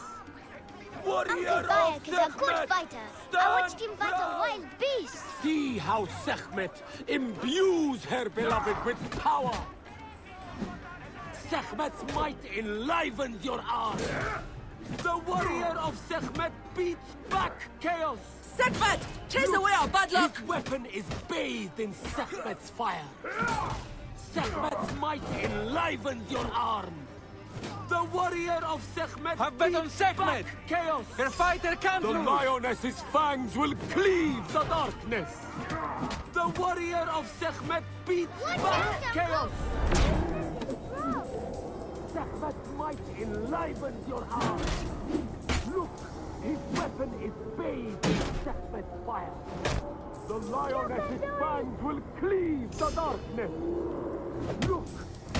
[SPEAKER 19] Warrior
[SPEAKER 8] Uncle
[SPEAKER 19] of
[SPEAKER 8] Bayek is a good
[SPEAKER 19] Sekhmet,
[SPEAKER 8] fighter. I
[SPEAKER 19] stand
[SPEAKER 8] watched him fight a
[SPEAKER 19] proud.
[SPEAKER 8] wild beast.
[SPEAKER 19] See how Sekhmet imbues her beloved with power. Sekhmet's might enlivens your arm. The warrior of Sekhmet beats back chaos.
[SPEAKER 11] Sekhmet, chase away our bad luck.
[SPEAKER 19] His weapon is bathed in Sekhmet's fire. Sekhmet's might enlivens your arm. The warrior of Sekhmet
[SPEAKER 9] Have bet on
[SPEAKER 19] beats
[SPEAKER 9] Sekhmet.
[SPEAKER 19] back chaos.
[SPEAKER 9] Her fighter can't
[SPEAKER 19] The
[SPEAKER 9] lose.
[SPEAKER 19] lioness's fangs will cleave the darkness. The warrior of Sekhmet beats back chaos. Sekhmet's might enlivens your arm. Look, his weapon is bathed in Sekhmet's fire. The lioness's fangs will cleave the darkness. Look,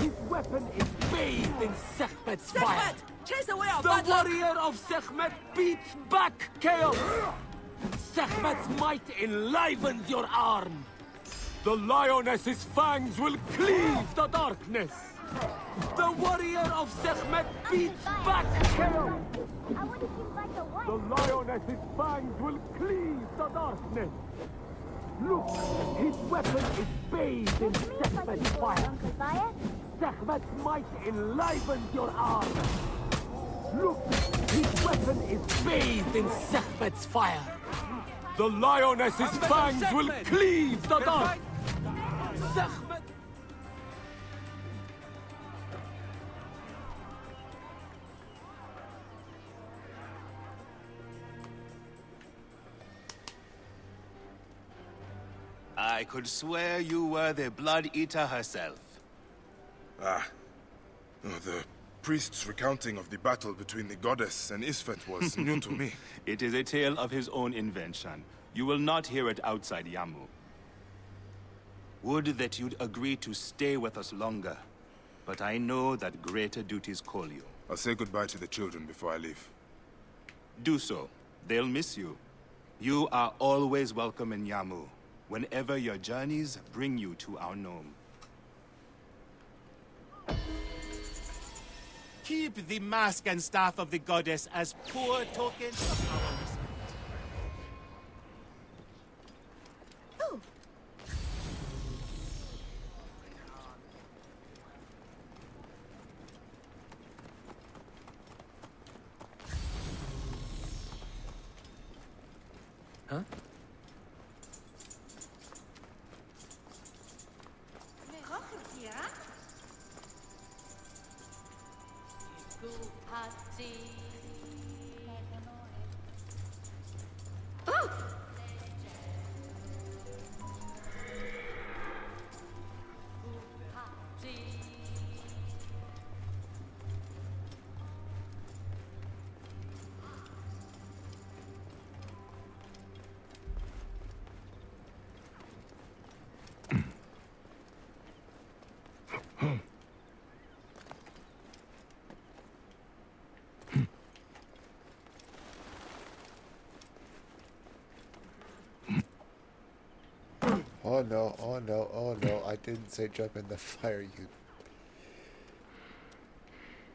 [SPEAKER 19] his weapon is bathed in Sekhmet's fire.
[SPEAKER 11] Sekhmet, chase away our
[SPEAKER 19] The
[SPEAKER 11] bad luck.
[SPEAKER 19] warrior of Sekhmet beats back chaos. Sekhmet's might enlivens your arm. The lioness's fangs will cleave the darkness. The warrior of Sekhmet beats back chaos.
[SPEAKER 8] I want to keep like a
[SPEAKER 19] The
[SPEAKER 8] wild.
[SPEAKER 19] lioness's fangs will cleave the darkness. Look, his weapon is bathed in Sekhmet's fire.
[SPEAKER 8] Uncle Bayek.
[SPEAKER 19] Sekhmet's might enlivens your arm. Look, his weapon is bathed in Sekhmet's fire. The lioness's fangs will cleave the dark. Sekhmet.
[SPEAKER 7] I could swear you were the Blood Eater herself.
[SPEAKER 3] Ah. Oh, the priest's recounting of the battle between the goddess and Isfet was new to me.
[SPEAKER 7] It is a tale of his own invention. You will not hear it outside Yamu. Would that you'd agree to stay with us longer. But I know that greater duties call you.
[SPEAKER 3] I'll say goodbye to the children before I leave.
[SPEAKER 7] Do so. They'll miss you. You are always welcome in Yamu, whenever your journeys bring you to our gnome.
[SPEAKER 17] Keep the mask and staff of the goddess as poor tokens of our respect.
[SPEAKER 14] Huh?
[SPEAKER 1] Oh no, oh no, oh no, I didn't say jump in the fire, you...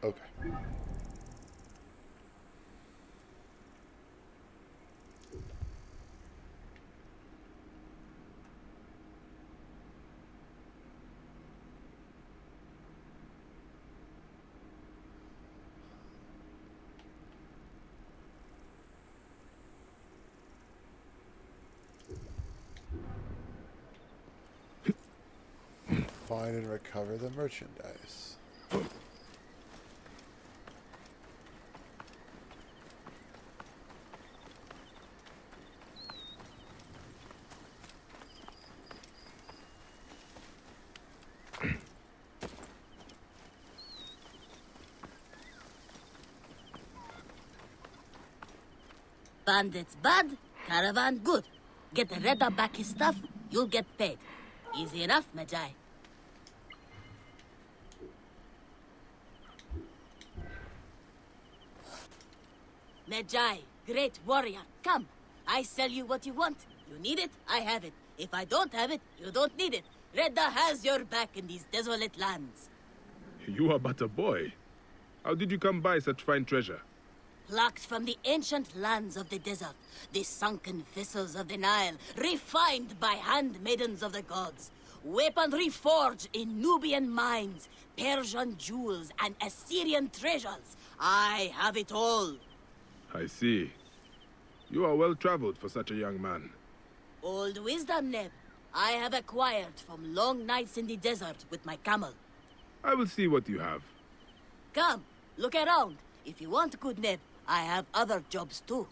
[SPEAKER 1] Okay. Find and recover the merchandise.
[SPEAKER 20] Bandits bad, caravan good. Get the Redder back his stuff, you'll get paid. Easy enough, Magi. Magi, great warrior, come. I sell you what you want. You need it, I have it. If I don't have it, you don't need it. Redder has your back in these desolate lands.
[SPEAKER 3] You are but a boy. How did you come by such fine treasure?
[SPEAKER 20] Plucked from the ancient lands of the desert, the sunken vessels of the Nile, refined by handmaidens of the gods. Weaponry forged in Nubian mines, Persian jewels, and Assyrian treasures. I have it all.
[SPEAKER 3] I see. You are well traveled for such a young man.
[SPEAKER 20] Old wisdom, Neb. I have acquired from long nights in the desert with my camel.
[SPEAKER 3] I will see what you have.
[SPEAKER 20] Come, look around. If you want good Neb, I have other jobs too.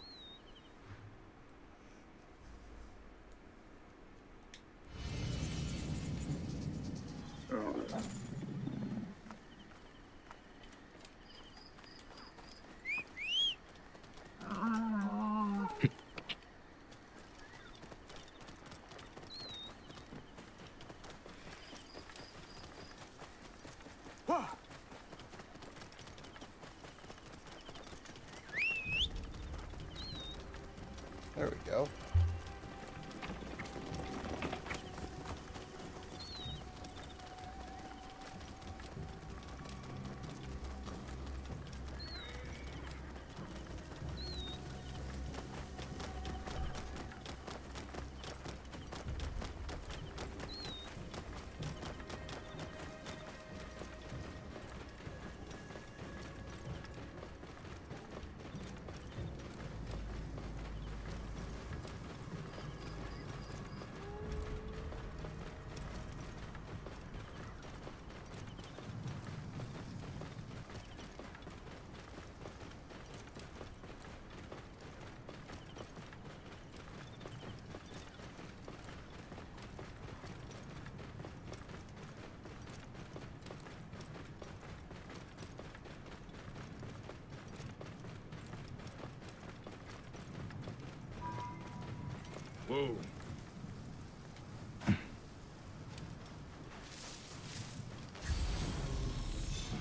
[SPEAKER 3] Whoa.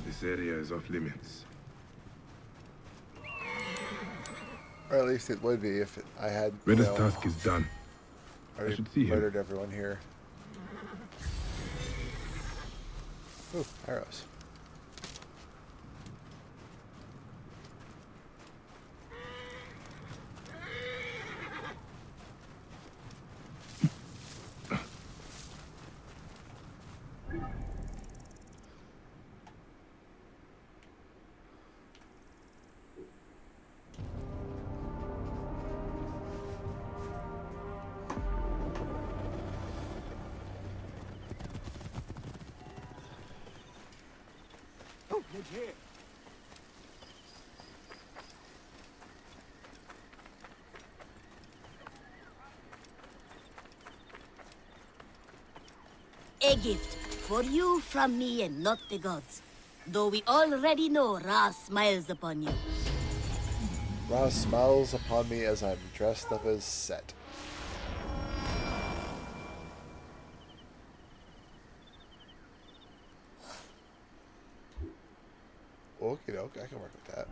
[SPEAKER 3] This area is off limits.
[SPEAKER 1] Or at least it would be if I had.
[SPEAKER 3] When this task is done, I should see him.
[SPEAKER 1] Murdered everyone here. Ooh, arrows.
[SPEAKER 16] Here.
[SPEAKER 20] A gift for you from me and not the gods. Though we already know Ra smiles upon you.
[SPEAKER 1] Ra smiles upon me as I'm dressed up as Set. Okay, I can work with that.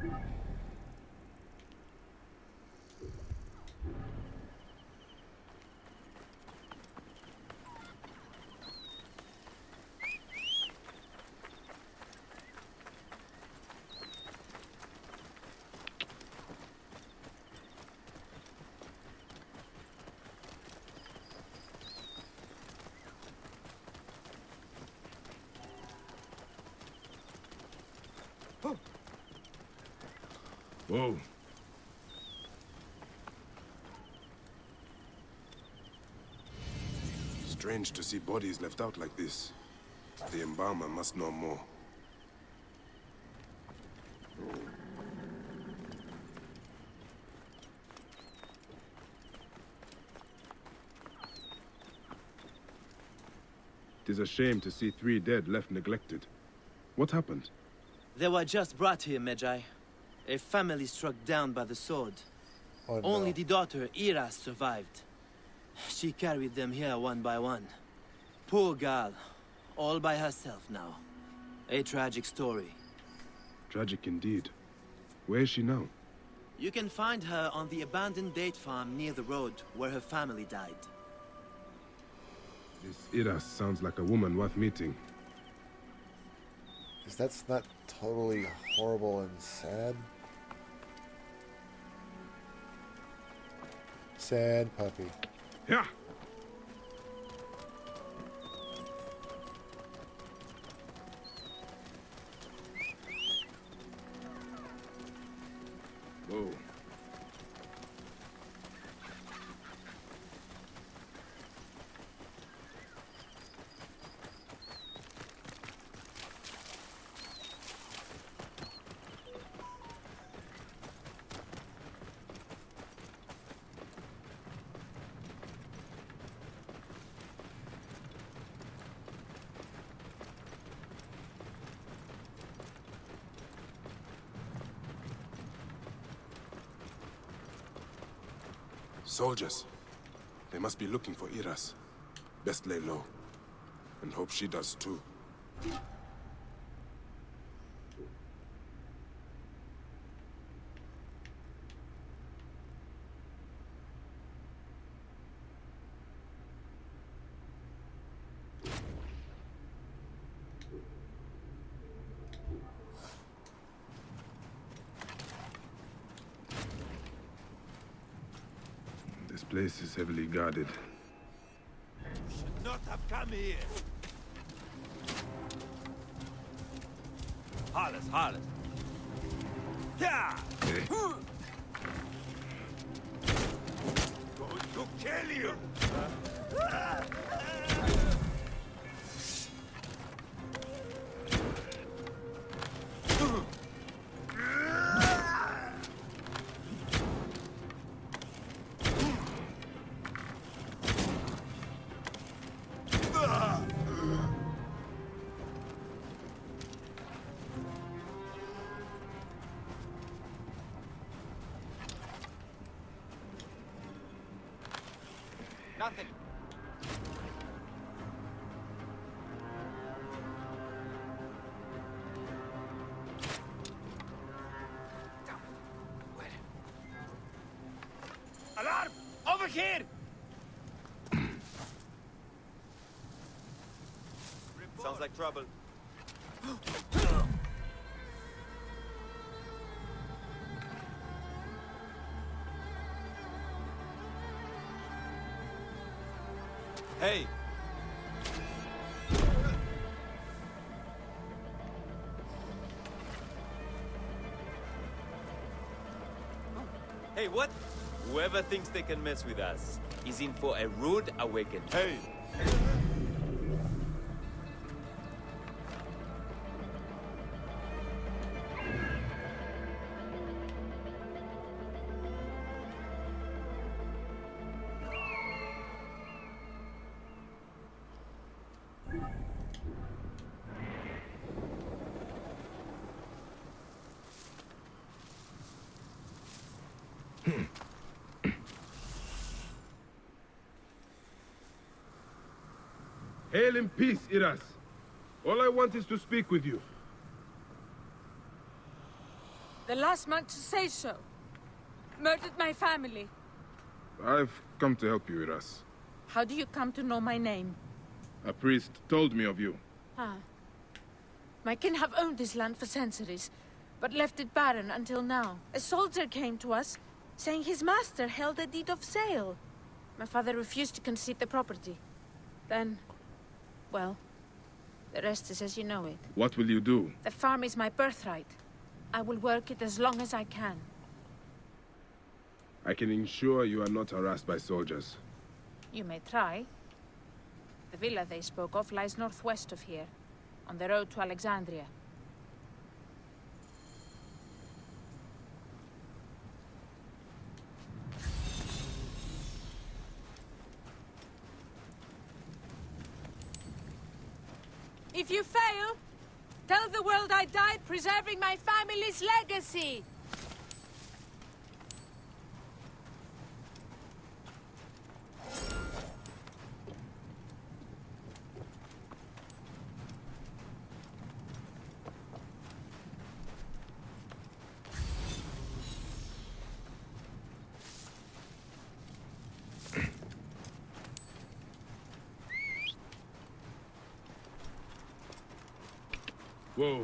[SPEAKER 3] Whoa. Strange to see bodies left out like this. The embalmer must know more. It is a shame to see 3 dead left neglected. What happened?
[SPEAKER 21] They were just brought here, Medjay. A family struck down by the sword.
[SPEAKER 1] Oh,
[SPEAKER 21] Only
[SPEAKER 1] no.
[SPEAKER 21] the daughter, Ira, survived. She carried them here one by one. Poor girl. All by herself now. A tragic story.
[SPEAKER 3] Tragic indeed. Where is she now?
[SPEAKER 21] You can find her on the abandoned date farm near the road where her family died.
[SPEAKER 3] This Ira sounds like a woman worth meeting.
[SPEAKER 1] Because that's not totally horrible and sad. Sad puppy.
[SPEAKER 3] Yeah. Whoa. Soldiers. They must be looking for Iras. Best lay low. And hope she does too. This place is heavily guarded.
[SPEAKER 16] Should not have come here. Harless. Yeah! Going to kill you! nothing.
[SPEAKER 19] Alarm! Over here!
[SPEAKER 16] Sounds like trouble. Hey!
[SPEAKER 2] Hey, what? Whoever thinks they can mess with us is in for a rude awakening.
[SPEAKER 3] Hey!
[SPEAKER 22] Hail in peace, Iras. All I want is to speak with you.
[SPEAKER 11] The last man to say so. Murdered my family.
[SPEAKER 22] I've come to help you, Iras.
[SPEAKER 11] How do you come to know my name?
[SPEAKER 22] A priest told me of you.
[SPEAKER 11] Ah. My kin have owned this land for centuries, but left it barren until now. A soldier came to us, saying his master held a deed of sale. My father refused to concede the property. Then, well, the rest is as you know it.
[SPEAKER 22] What will you do?
[SPEAKER 11] The farm is my birthright. I will work it as long as I can.
[SPEAKER 22] I can ensure you are not harassed by soldiers.
[SPEAKER 11] You may try. The villa they spoke of lies northwest of here, on the road to Alexandria. If you fail, tell the world I died preserving my family's legacy!
[SPEAKER 22] Whoa.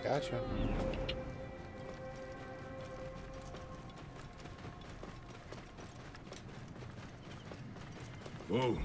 [SPEAKER 1] Gotcha.
[SPEAKER 22] Whoa.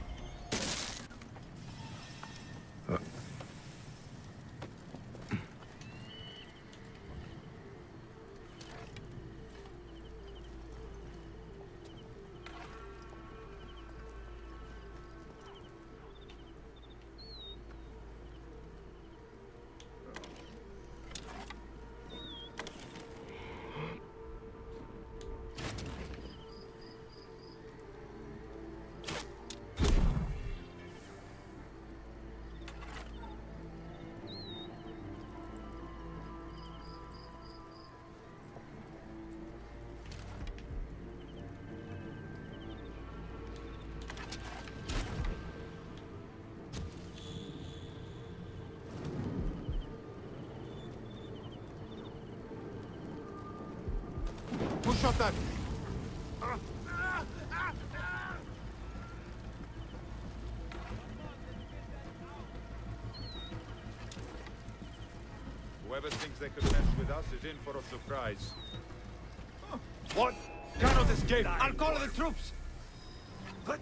[SPEAKER 16] Who shot that?
[SPEAKER 23] Whoever thinks they could mess with us is in for a surprise.
[SPEAKER 16] What? Cannot escape! I'll call the troops!
[SPEAKER 23] But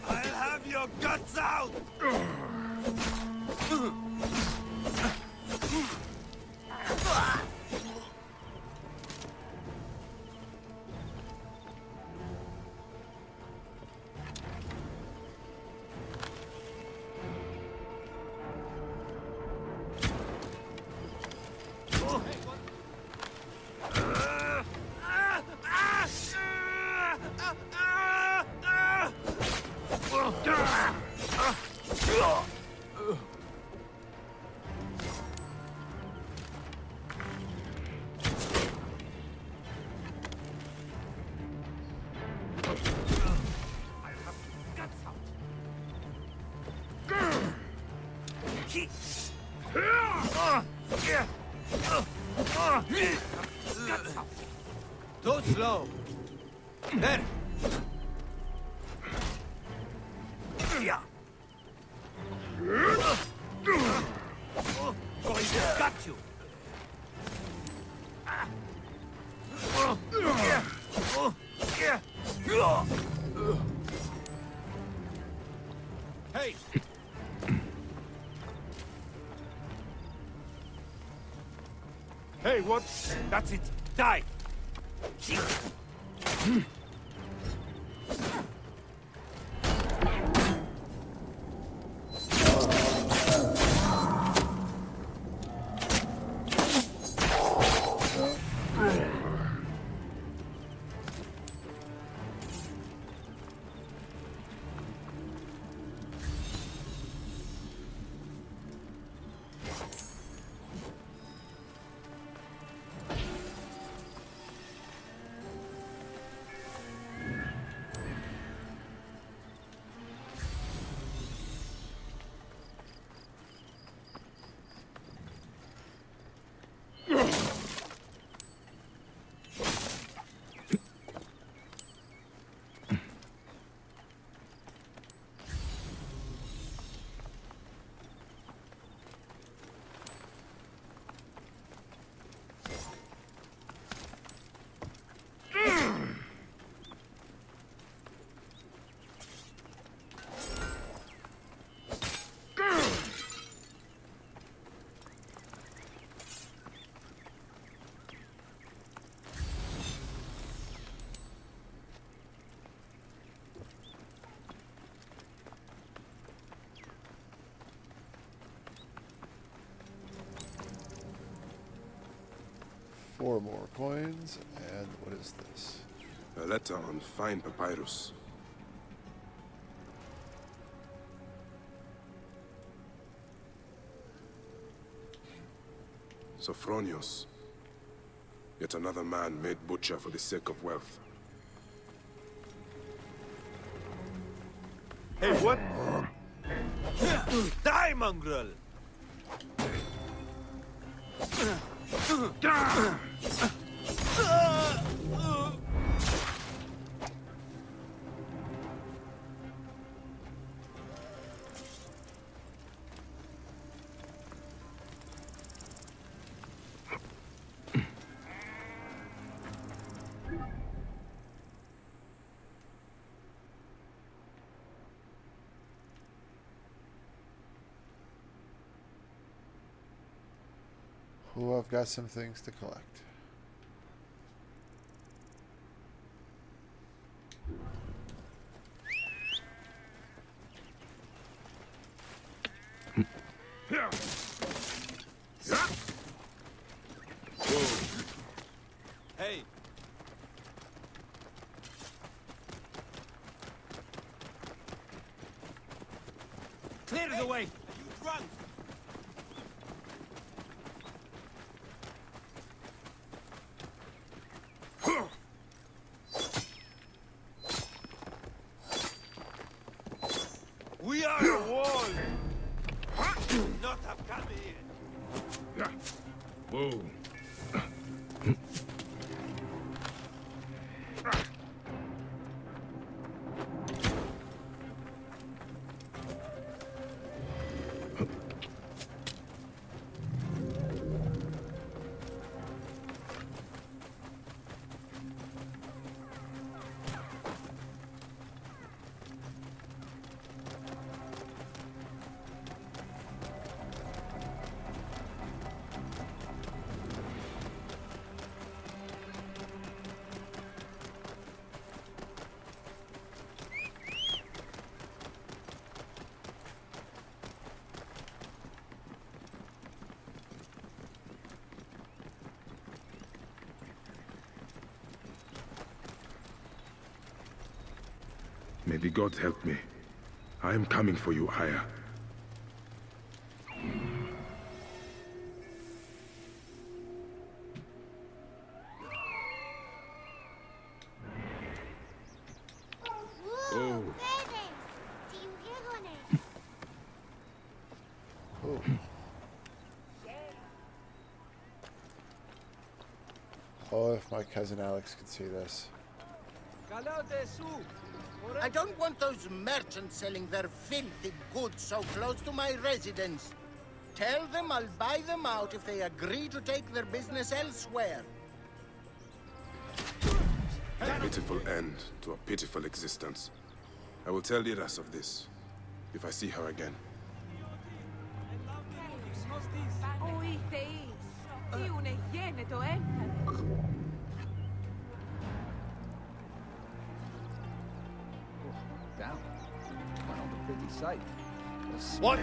[SPEAKER 4] I'll have your guts out!
[SPEAKER 19] Too slow. There.
[SPEAKER 4] Yeah. Going to gut you.
[SPEAKER 19] Hey.
[SPEAKER 4] Hey, what? That's it. Die.
[SPEAKER 1] Four more coins, and what is this?
[SPEAKER 3] A letter on fine papyrus. Sophronios. Yet another man made butcher for the sake of wealth.
[SPEAKER 4] Hey, what? Die, mongrel!
[SPEAKER 1] Oh, I've got some things to collect.
[SPEAKER 2] Hey!
[SPEAKER 4] Clear the way!
[SPEAKER 2] Are you drunk?
[SPEAKER 4] We are a wall! Not have come here!
[SPEAKER 22] Whoa. May the gods help me. I am coming for you, Aya. Oh.
[SPEAKER 1] Oh. Oh, if my cousin Alex could see this.
[SPEAKER 5] I don't want those merchants selling their filthy goods so close to my residence. Tell them I'll buy them out if they agree to take their business elsewhere.
[SPEAKER 3] A pitiful end to a pitiful existence. I will tell Iras of this, if I see her again.
[SPEAKER 16] Down. Quite a pretty sight.
[SPEAKER 4] What?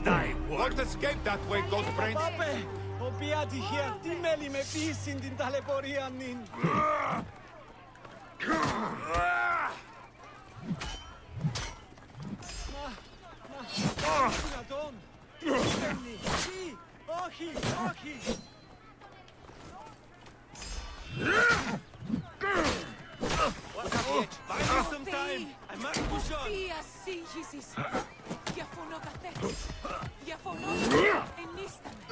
[SPEAKER 4] Die, what escaped that way, ghost brains?
[SPEAKER 14] Pape, ο πιάτη here, τι μέλη με πείσουν την ταλαιπωρία νυν. Δυνατόν, τι συμβαίνει, τι, όχι, όχι.
[SPEAKER 4] What's up, bitch? Buy me some time. I must push on.
[SPEAKER 11] Τι ασύγχυσης. Διαφωνώ καθένα. Διαφωνώ. Ενίσταμε.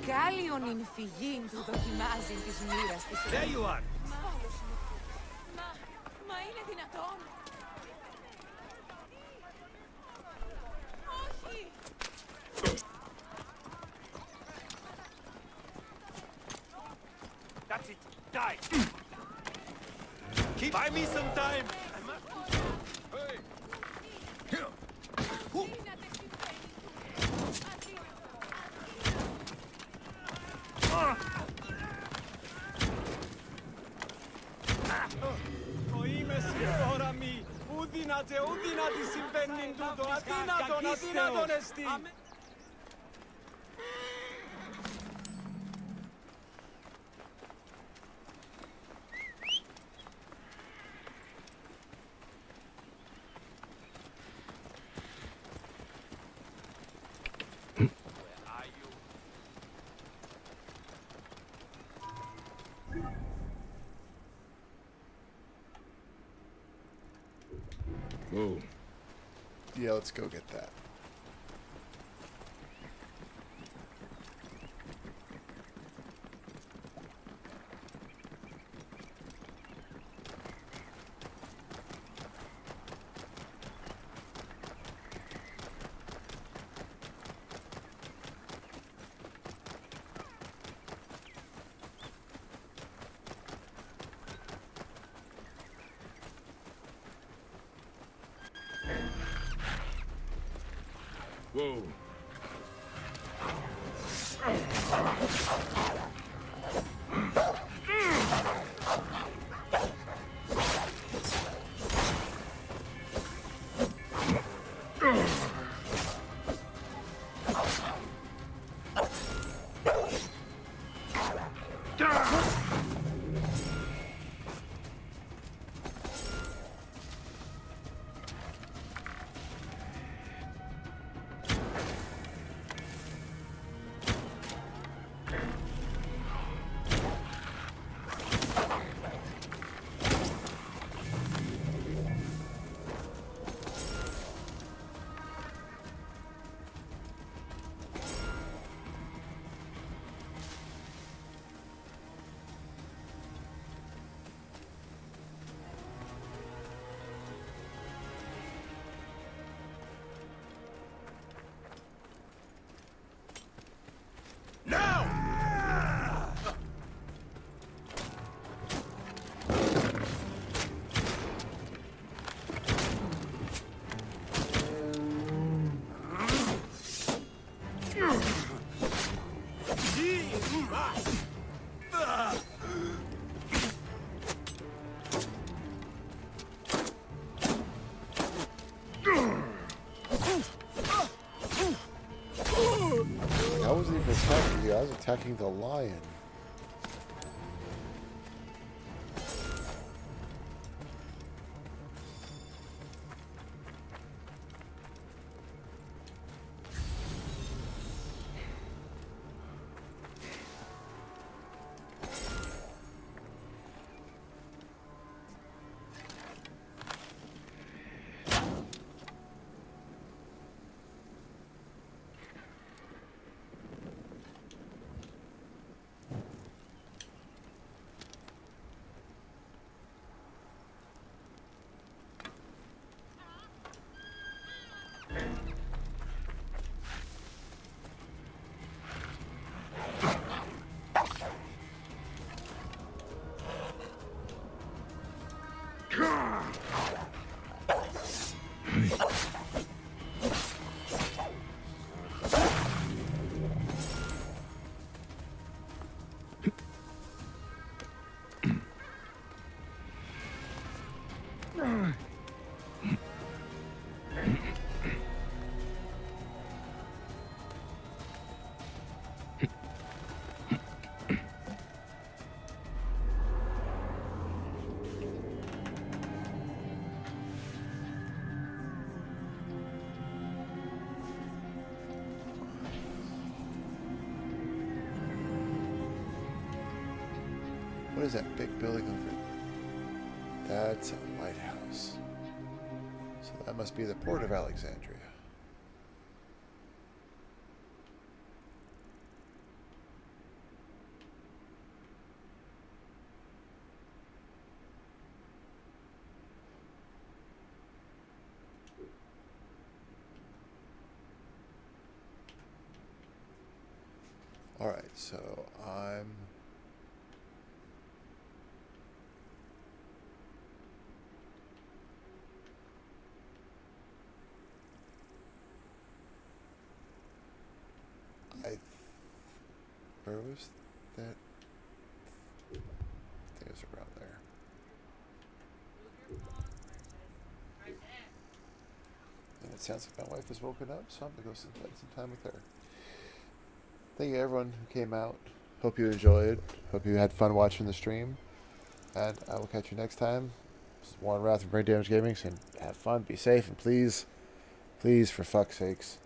[SPEAKER 11] Κάλιον ειν φυγήν του δοκιμάζει της μοίρας της.
[SPEAKER 4] There you are.
[SPEAKER 11] Μα είναι δυνατόν. Όχι.
[SPEAKER 4] That's it. Die. Keep. Buy me some time. I must push on. Hey.
[SPEAKER 14] Είμαι συγχώρα μη. Ουδύνατε συμβαίνει τούτο. Αδύνατον εστί.
[SPEAKER 22] Whoa.
[SPEAKER 1] Yeah, let's go get that.
[SPEAKER 22] Whoa.
[SPEAKER 1] crazy. I was attacking the lion. What is that big building over there? That's a lighthouse. So that must be the port of Alexandria. Alright, so I'm... Where was that? I think it was around there. And it sounds like my wife has woken up, so I'm going to go spend some time with her. Thank you everyone who came out. Hope you enjoyed. Hope you had fun watching the stream. And I will catch you next time. This is Warren Rath from Brain Damage Gaming, saying have fun, be safe, and please, for fuck's sakes,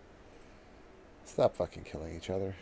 [SPEAKER 1] stop fucking killing each other.